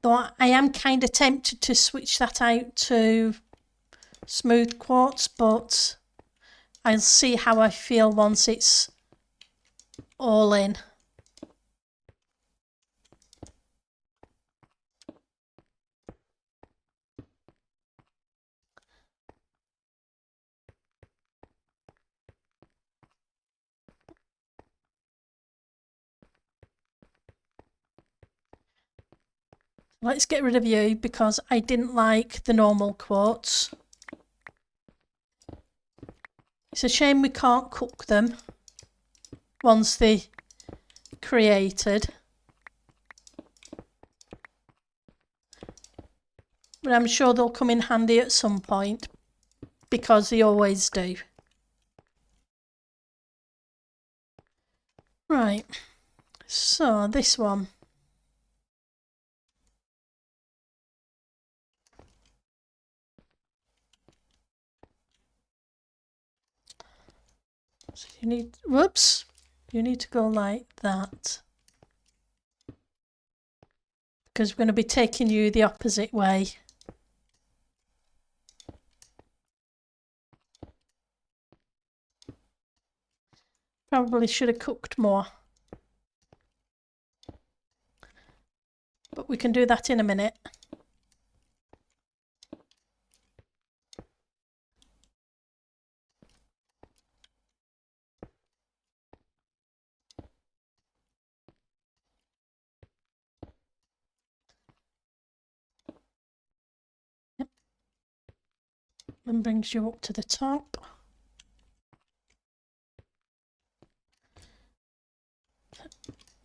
Though I am kind of tempted to switch that out to smooth quartz, but I'll see how I feel once it's all in. Let's get rid of you because I didn't like the normal quartz. It's a shame we can't cook them once they're created. But I'm sure they'll come in handy at some point because they always do. Right, so this one. So you need, whoops, you need to go like that. Because we're going to be taking you the opposite way. Probably should have cooked more. But we can do that in a minute. Yep. And brings you up to the top.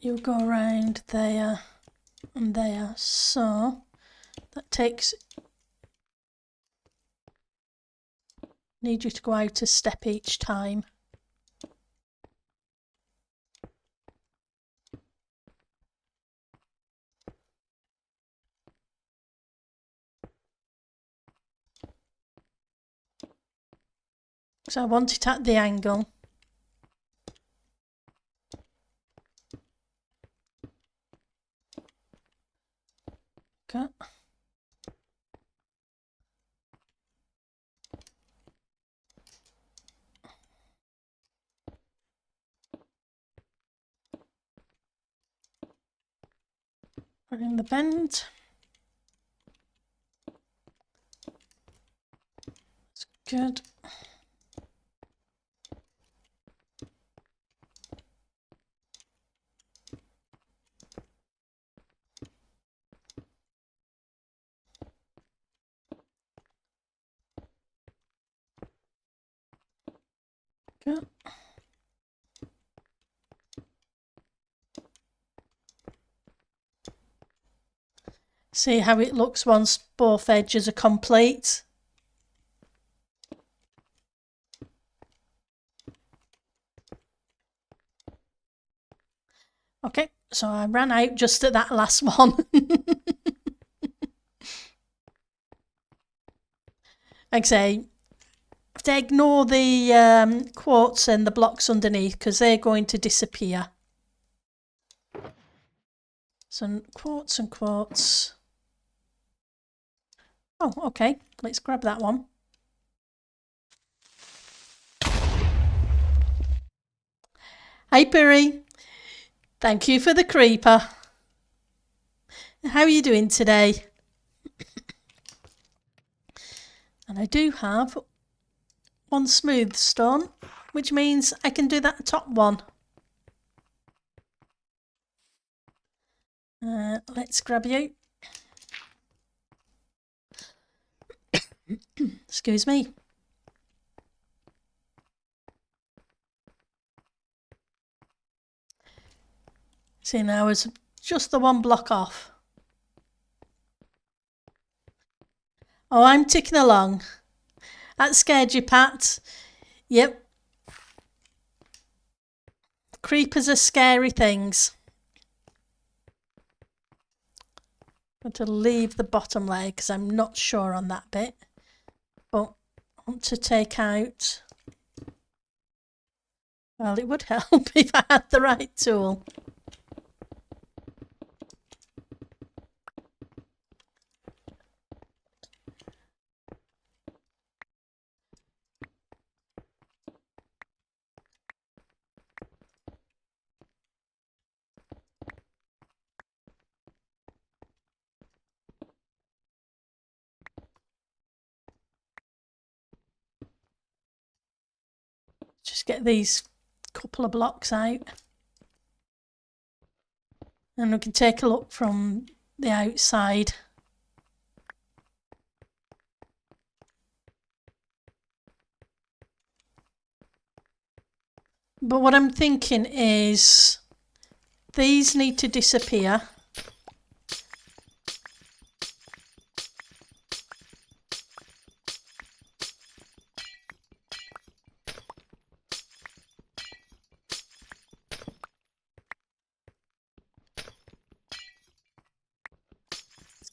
You go around there and there, so that takes, need you to go out a step each time. So I want it at the angle. Okay. Put in the bend. That's good. Good. See how it looks once both edges are complete. Okay, so I ran out just at that last one. Like I say, have to ignore the quartz and the blocks underneath because they're going to disappear. So quartz and quartz. Oh, okay, let's grab that one. Hey, Piri. Thank you for the creeper. How are you doing today? And I do have one smooth stone, which means I can do that top one. Let's grab you. Excuse me. See, now it's just the one block off. Oh, I'm ticking along. That scared you, Pat? Yep. Creepers are scary things. I'm going to leave the bottom layer because I'm not sure on that bit. But I want to take out... Well, it would help if I had the right tool. Just get these couple of blocks out. And we can take a look from the outside. But what I'm thinking is these need to disappear.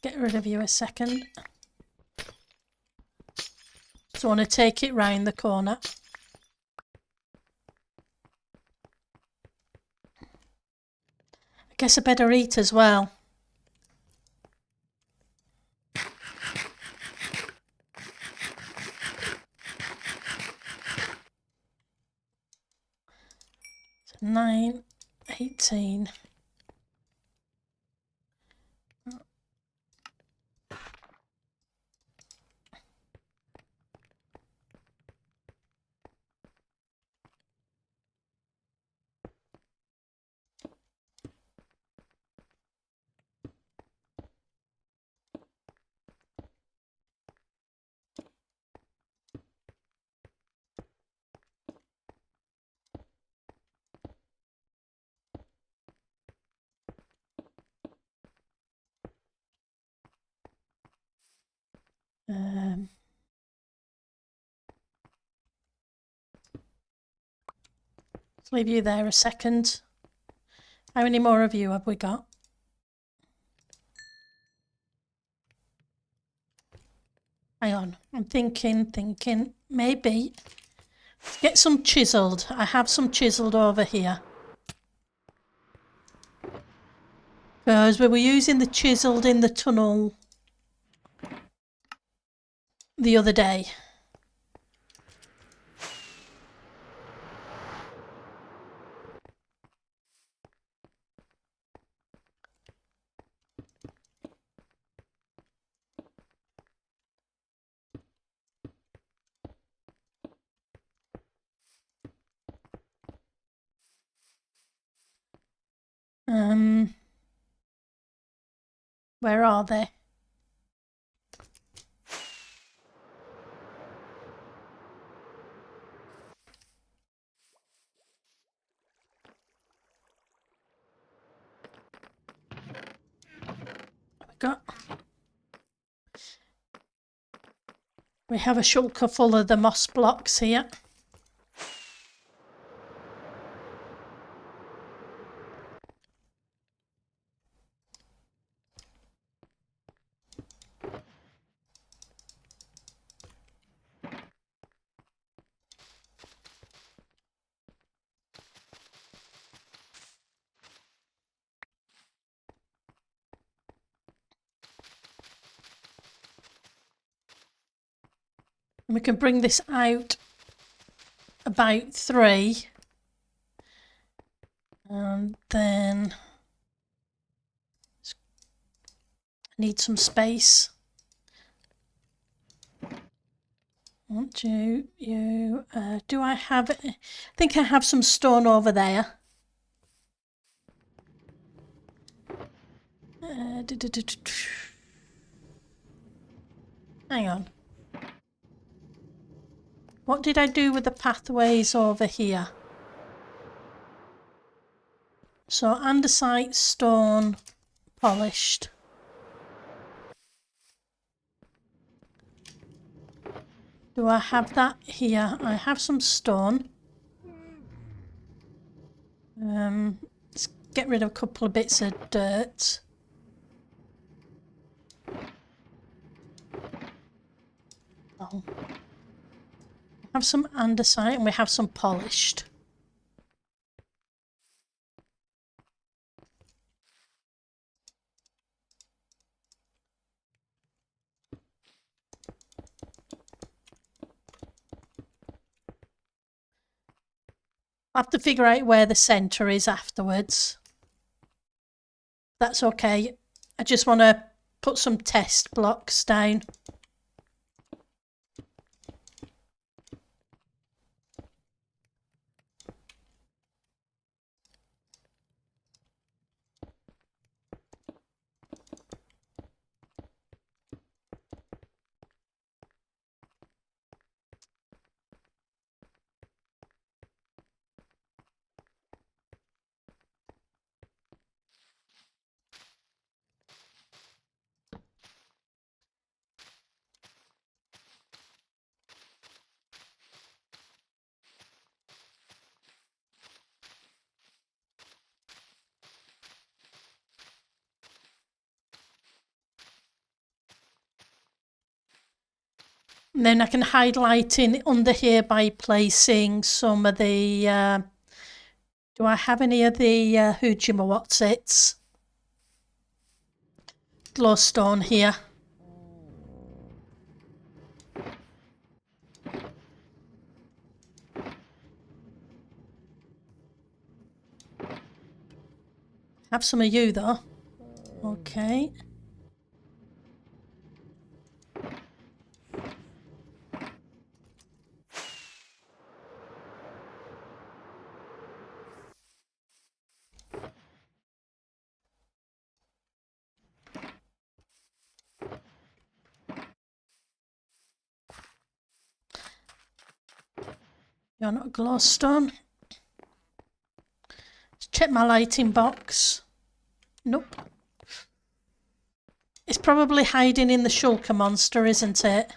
Let's get rid of you a second. So I want to take it round the corner. I guess I better eat as well. So 9, 18. Let's leave you there a second. How many more of you have we got? Hang on, I'm thinking, maybe. Let's get some chiselled. I have some chiselled over here. Because we were using the chiselled in the tunnel the other day. Where are they? We have a shulker full of the moss blocks here. And we can bring this out about 3. And then I need some space. Want you, do I have it? I think I have some stone over there. Hang on. What did I do with the pathways over here? So andesite, stone, polished. Do I have that here? I have some stone. Let's get rid of a couple of bits of dirt. Oh. We have some andesite and we have some polished. I have to figure out where the centre is afterwards. That's okay. I just want to put some test blocks down. And then I can hide light in under here by placing some of the, do I have any of the Hujima glowstone here? Have some of you though. Okay. You're not a glowstone. Let's check my lighting box. Nope. It's probably hiding in the shulker monster, isn't it?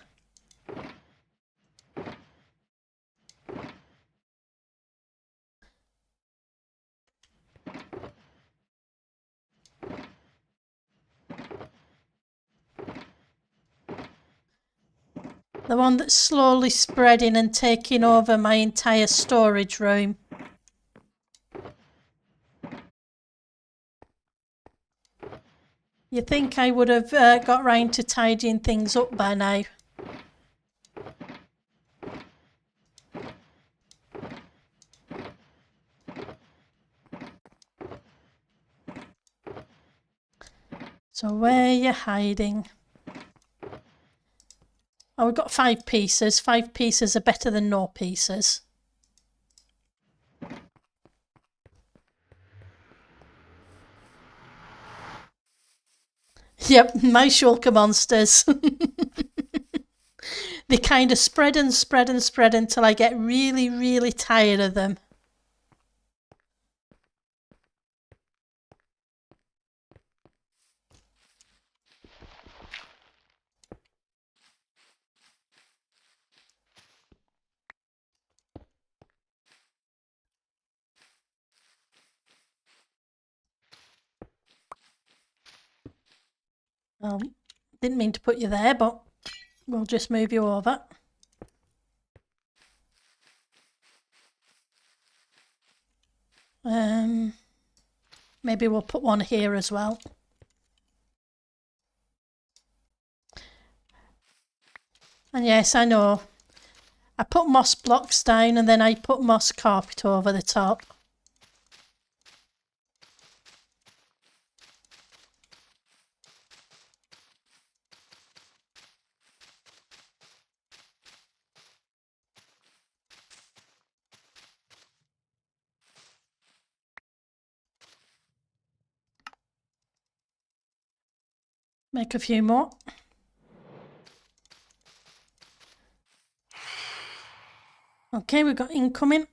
The one that's slowly spreading and taking over my entire storage room. You think I would have got round to tidying things up by now? So where are you hiding? Oh, we've got 5 pieces. 5 pieces are better than no pieces. Yep, my shulker monsters. They kind of spread and spread and spread until I get really, really tired of them. Didn't mean to put you there, but we'll just move you over. Maybe we'll put one here as well. And yes, I know. I put moss blocks down and then I put moss carpet over the top. Make a few more. Okay, we've got incoming.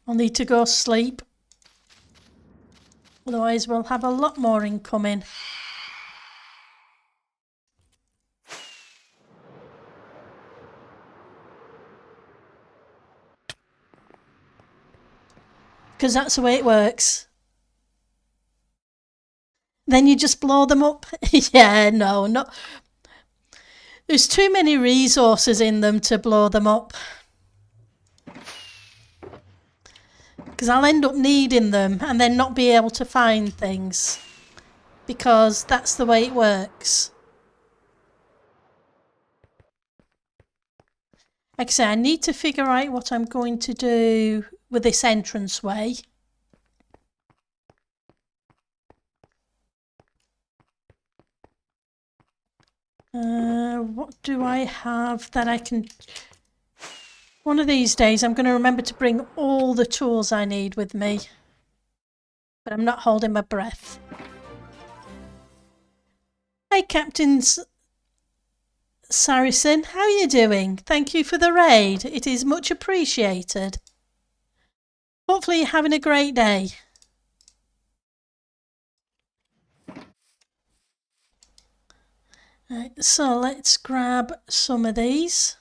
I'll need to go sleep. Otherwise we'll have a lot more incoming. Because that's the way it works. Then you just blow them up. Yeah, no, not. There's too many resources in them to blow them up. Because I'll end up needing them and then not be able to find things. Because that's the way it works. Like I say, I need to figure out what I'm going to do with this entranceway. What do I have that I can... One of these days I'm going to remember to bring all the tools I need with me. But I'm not holding my breath. Hi, Captain Saracen. How are you doing? Thank you for the raid. It is much appreciated. Hopefully you're having a great day. Right, so let's grab some of these.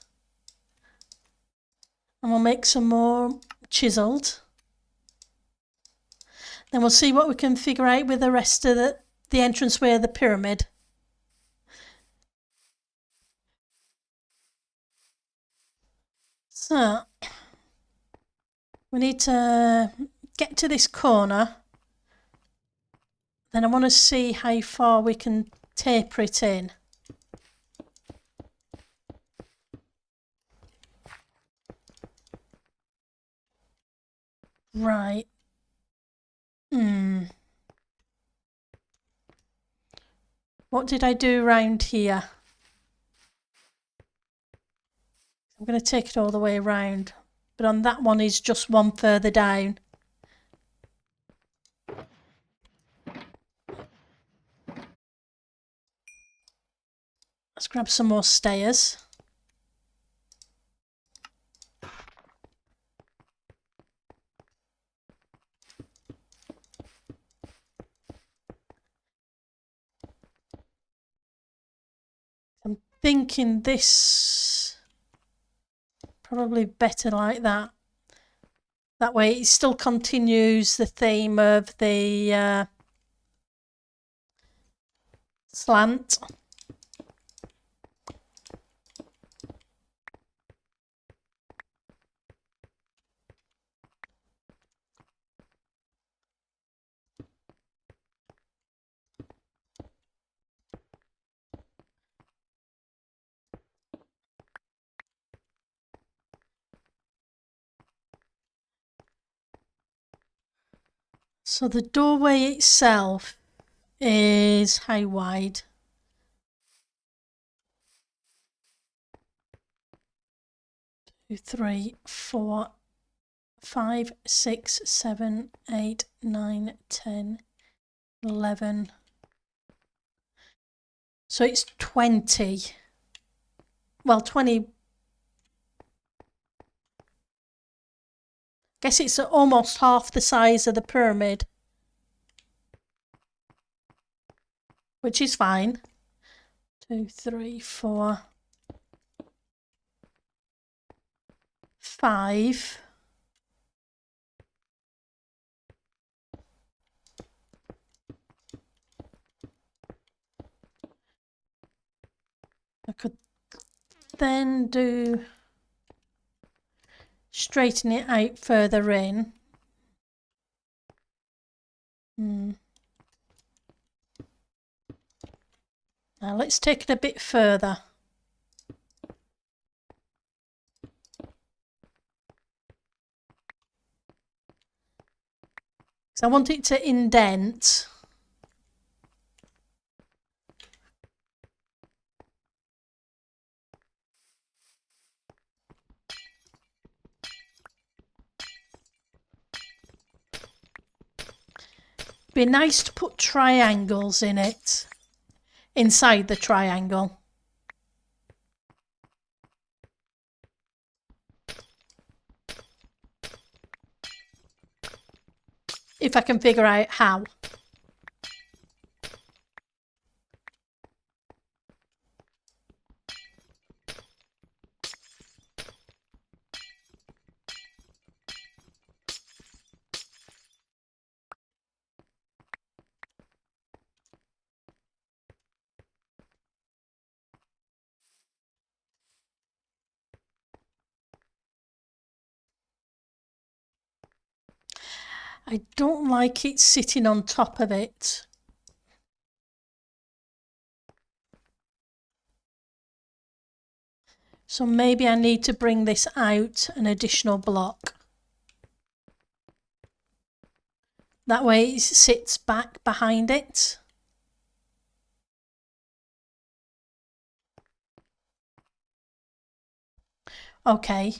And we'll make some more chiselled. Then we'll see what we can figure out with the rest of the entranceway of the pyramid. So, we need to get to this corner. Then I want to see how far we can taper it in. Right. What did I do round here? I'm going to take it all the way around. But on that one is just one further down. Let's grab some more stairs. I'm thinking this probably better like that. That way it still continues the theme of the slant. So the doorway itself is how wide? 2, 3, 4, 5, 6, 7, 8, 9, 10, 11. So it's 20. Well, 20. Guess it's almost half the size of the pyramid. Which is fine. 2, 3, 4, 5. I could then straighten it out further in. Now let's take it a bit further. So I want it to indent. Be nice to put triangles in it, inside the triangle. if I can figure out how. I don't like it sitting on top of it. So maybe I need to bring this out an additional block. That way it sits back behind it. Okay.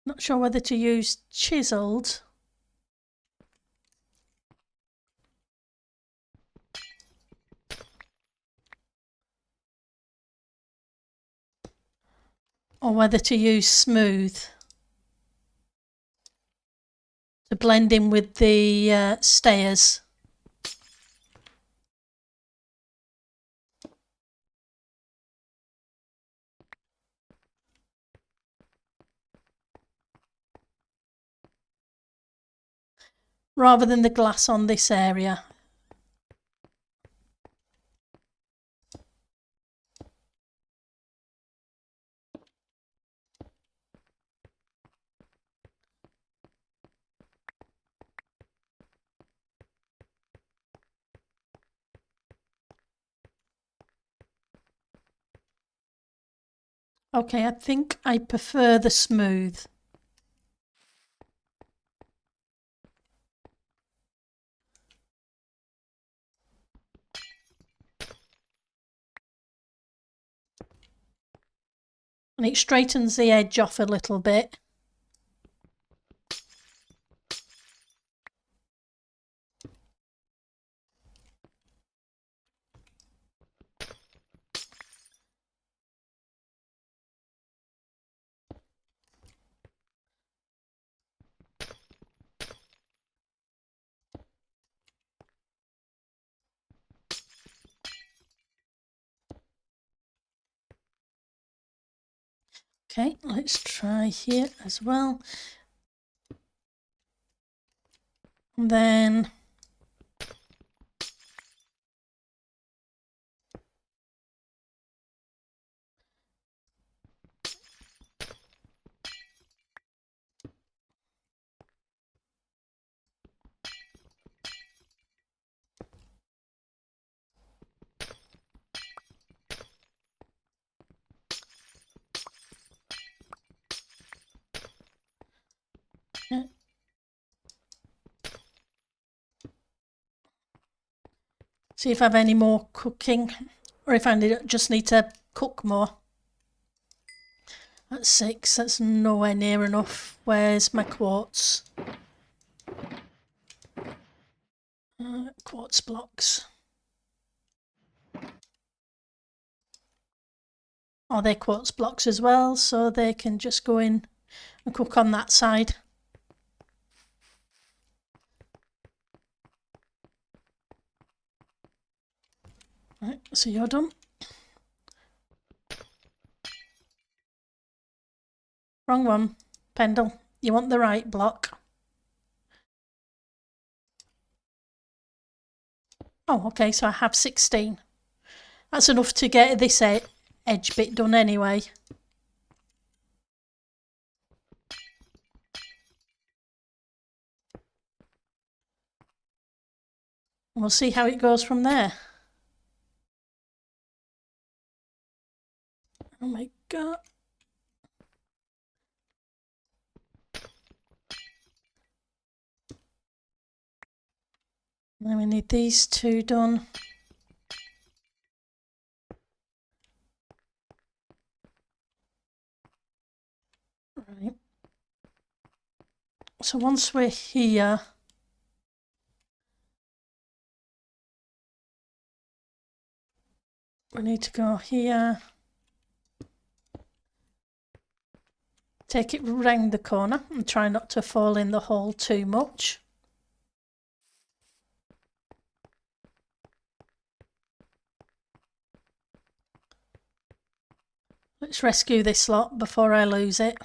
Not sure whether to use chiselled. Or whether to use smooth to blend in with the stairs. Rather than the glass on this area. Okay, I think I prefer the smooth. And it straightens the edge off a little bit. Okay, let's try here as well. And then see if I have any more cooking, or if I just need to cook more. That's 6, that's nowhere near enough. Where's my quartz? Quartz blocks. Oh, they're quartz blocks as well, so they can just go in and cook on that side. Right, so you're done. Wrong one, Pendle. You want the right block. Oh, okay, so I have 16. That's enough to get this edge bit done anyway. We'll see how it goes from there. Oh my god. And then we need these two done. Right. So once we're here, we need to go here, take it round the corner and try not to fall in the hole too much. Let's rescue this lot before I lose it.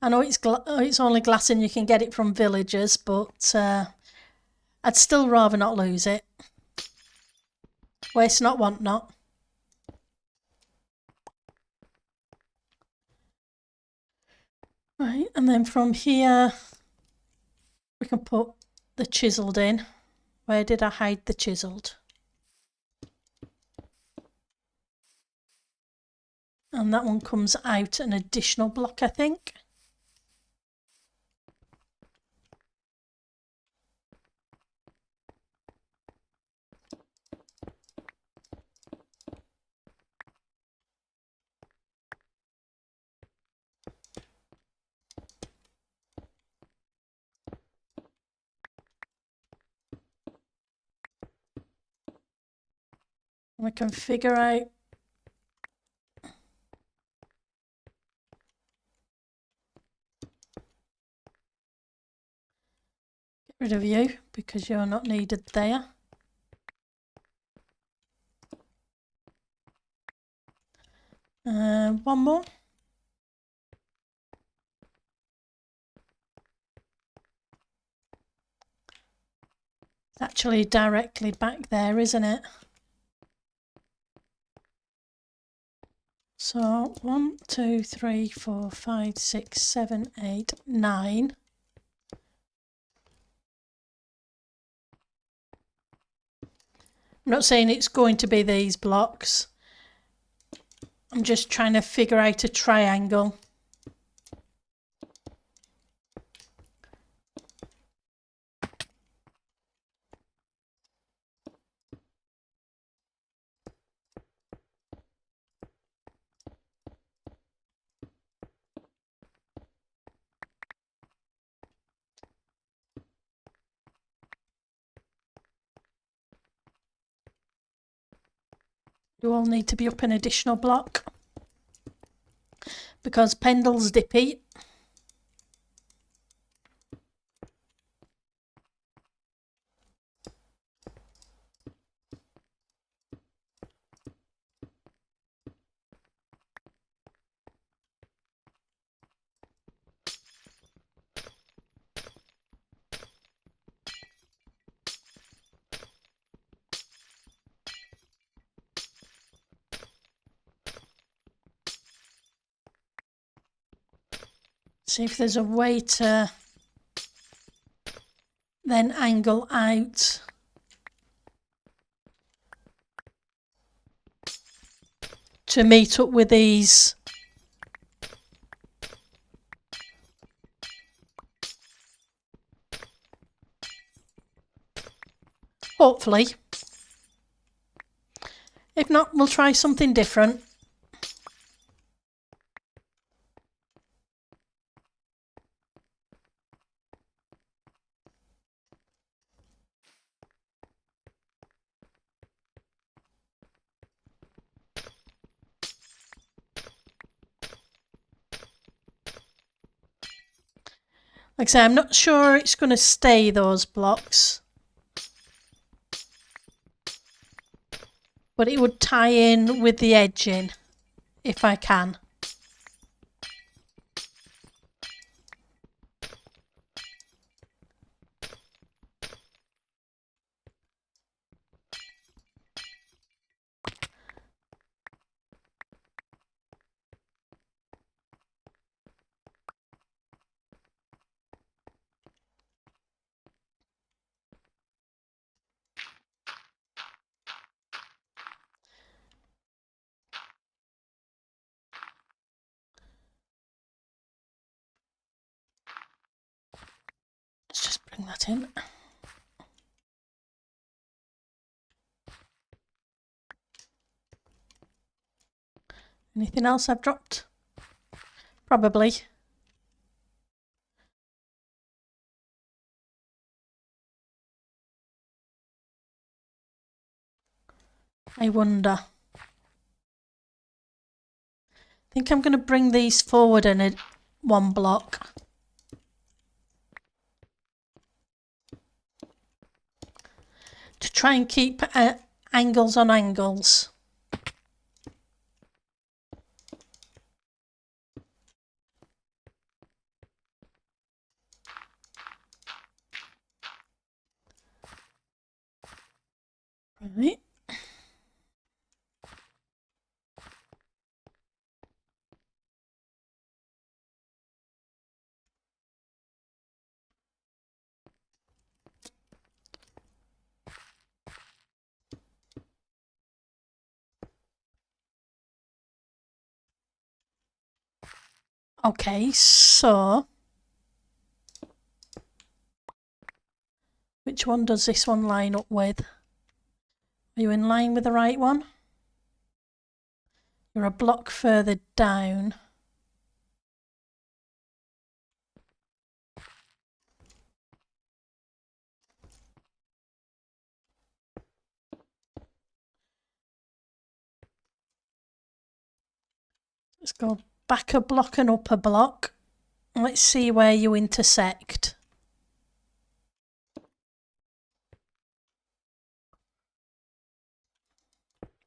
I know it's only glass and you can get it from villagers, but I'd still rather not lose it. Waste not, want not. Right, and then from here we can put the chiselled in. Where did I hide the chiselled? And that one comes out an additional block, I think. We can figure out get rid of you because you're not needed there. One more. It's actually directly back there, isn't it? So 1, 2, 3, 4, 5, 6, 7, 8, 9. I'm not saying it's going to be these blocks. I'm just trying to figure out a triangle. You all need to be up an additional block because Pendle's dippy. See if there's a way to then angle out to meet up with these. Hopefully. If not, we'll try something different. Like I say, I'm not sure it's going to stay those blocks. But it would tie in with the edging if I can. bring that in. Anything else I've dropped? Probably. I wonder. I think I'm going to bring these forward in one block. To try and keep angles on angles. Right. Okay, so which one does this one line up with? Are you in line with the right one? You're a block further down. Let's go back a block and up a block. Let's see where you intersect.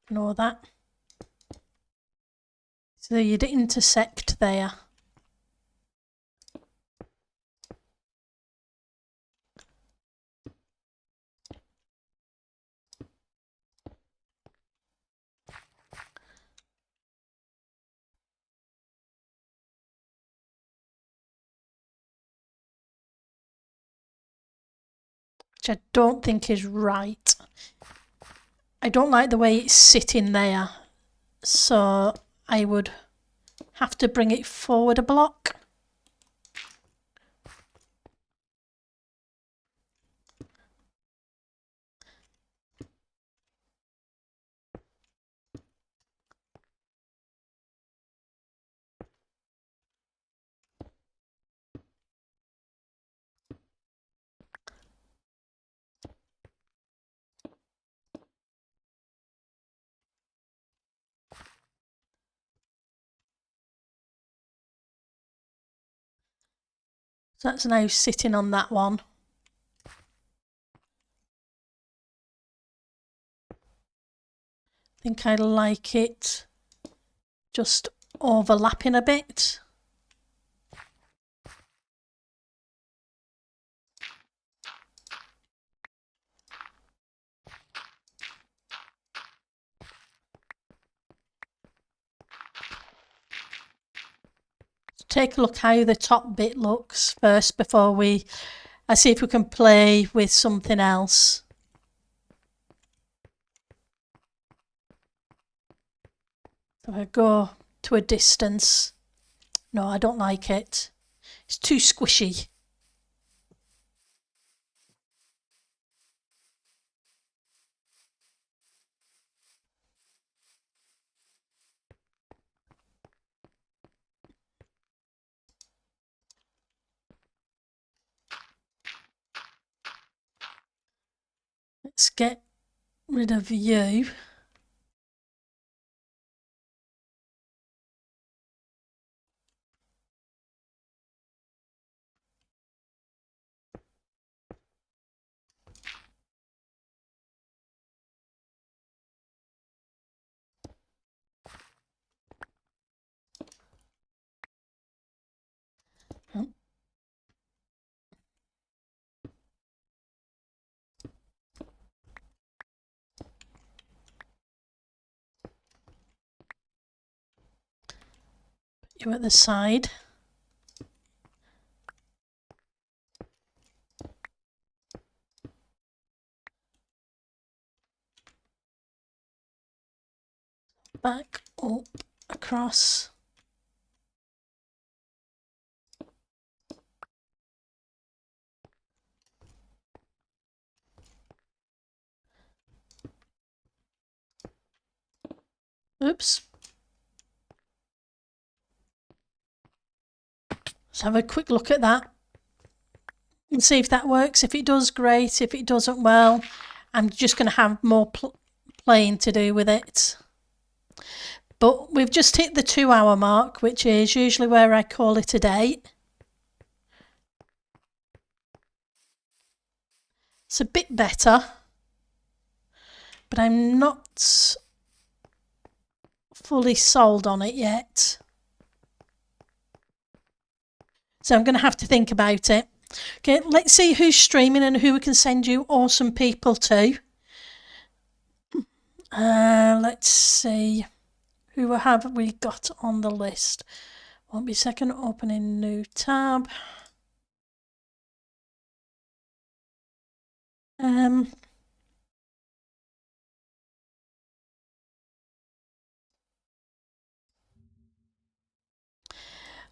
Ignore that. So you'd intersect there. Which I don't think is right. I don't like the way it's sitting there, so I would have to bring it forward a block. So that's now sitting on that one. I think I like it just overlapping a bit. Take a look how the top bit looks first before I see if we can play with something else. So I go to a distance. No, I don't like it. It's too squishy. Let's get rid of you. You at the side. Back, up, across. Oops. Let's have a quick look at that and see if that works. If it does, great. If it doesn't, well, I'm just going to have more playing to do with it. But we've just hit the 2-hour mark, which is usually where I call it a day. It's a bit better, but I'm not fully sold on it yet. So I'm going to have to think about it. Okay, let's see who's streaming and who we can send you awesome people to. Let's see. Who have we got on the list? Won't be a second. Opening new tab.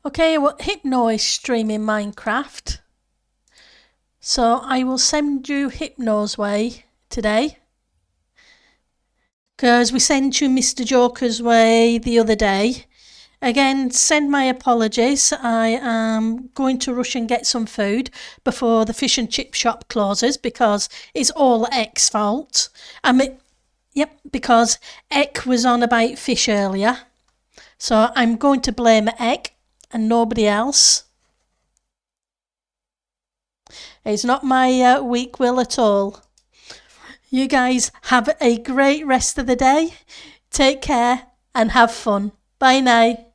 Okay, well, Hypno is streaming Minecraft. So I will send you Hypno's way today. Because we sent you Mr. Joker's way the other day. Again, send my apologies. I am going to rush and get some food before the fish and chip shop closes because it's all Ek's fault. Yep, because Ek was on about fish earlier. So I'm going to blame Ek and nobody else. It's not my weak will at all. You guys have a great rest of the day. Take care and have fun. Bye now.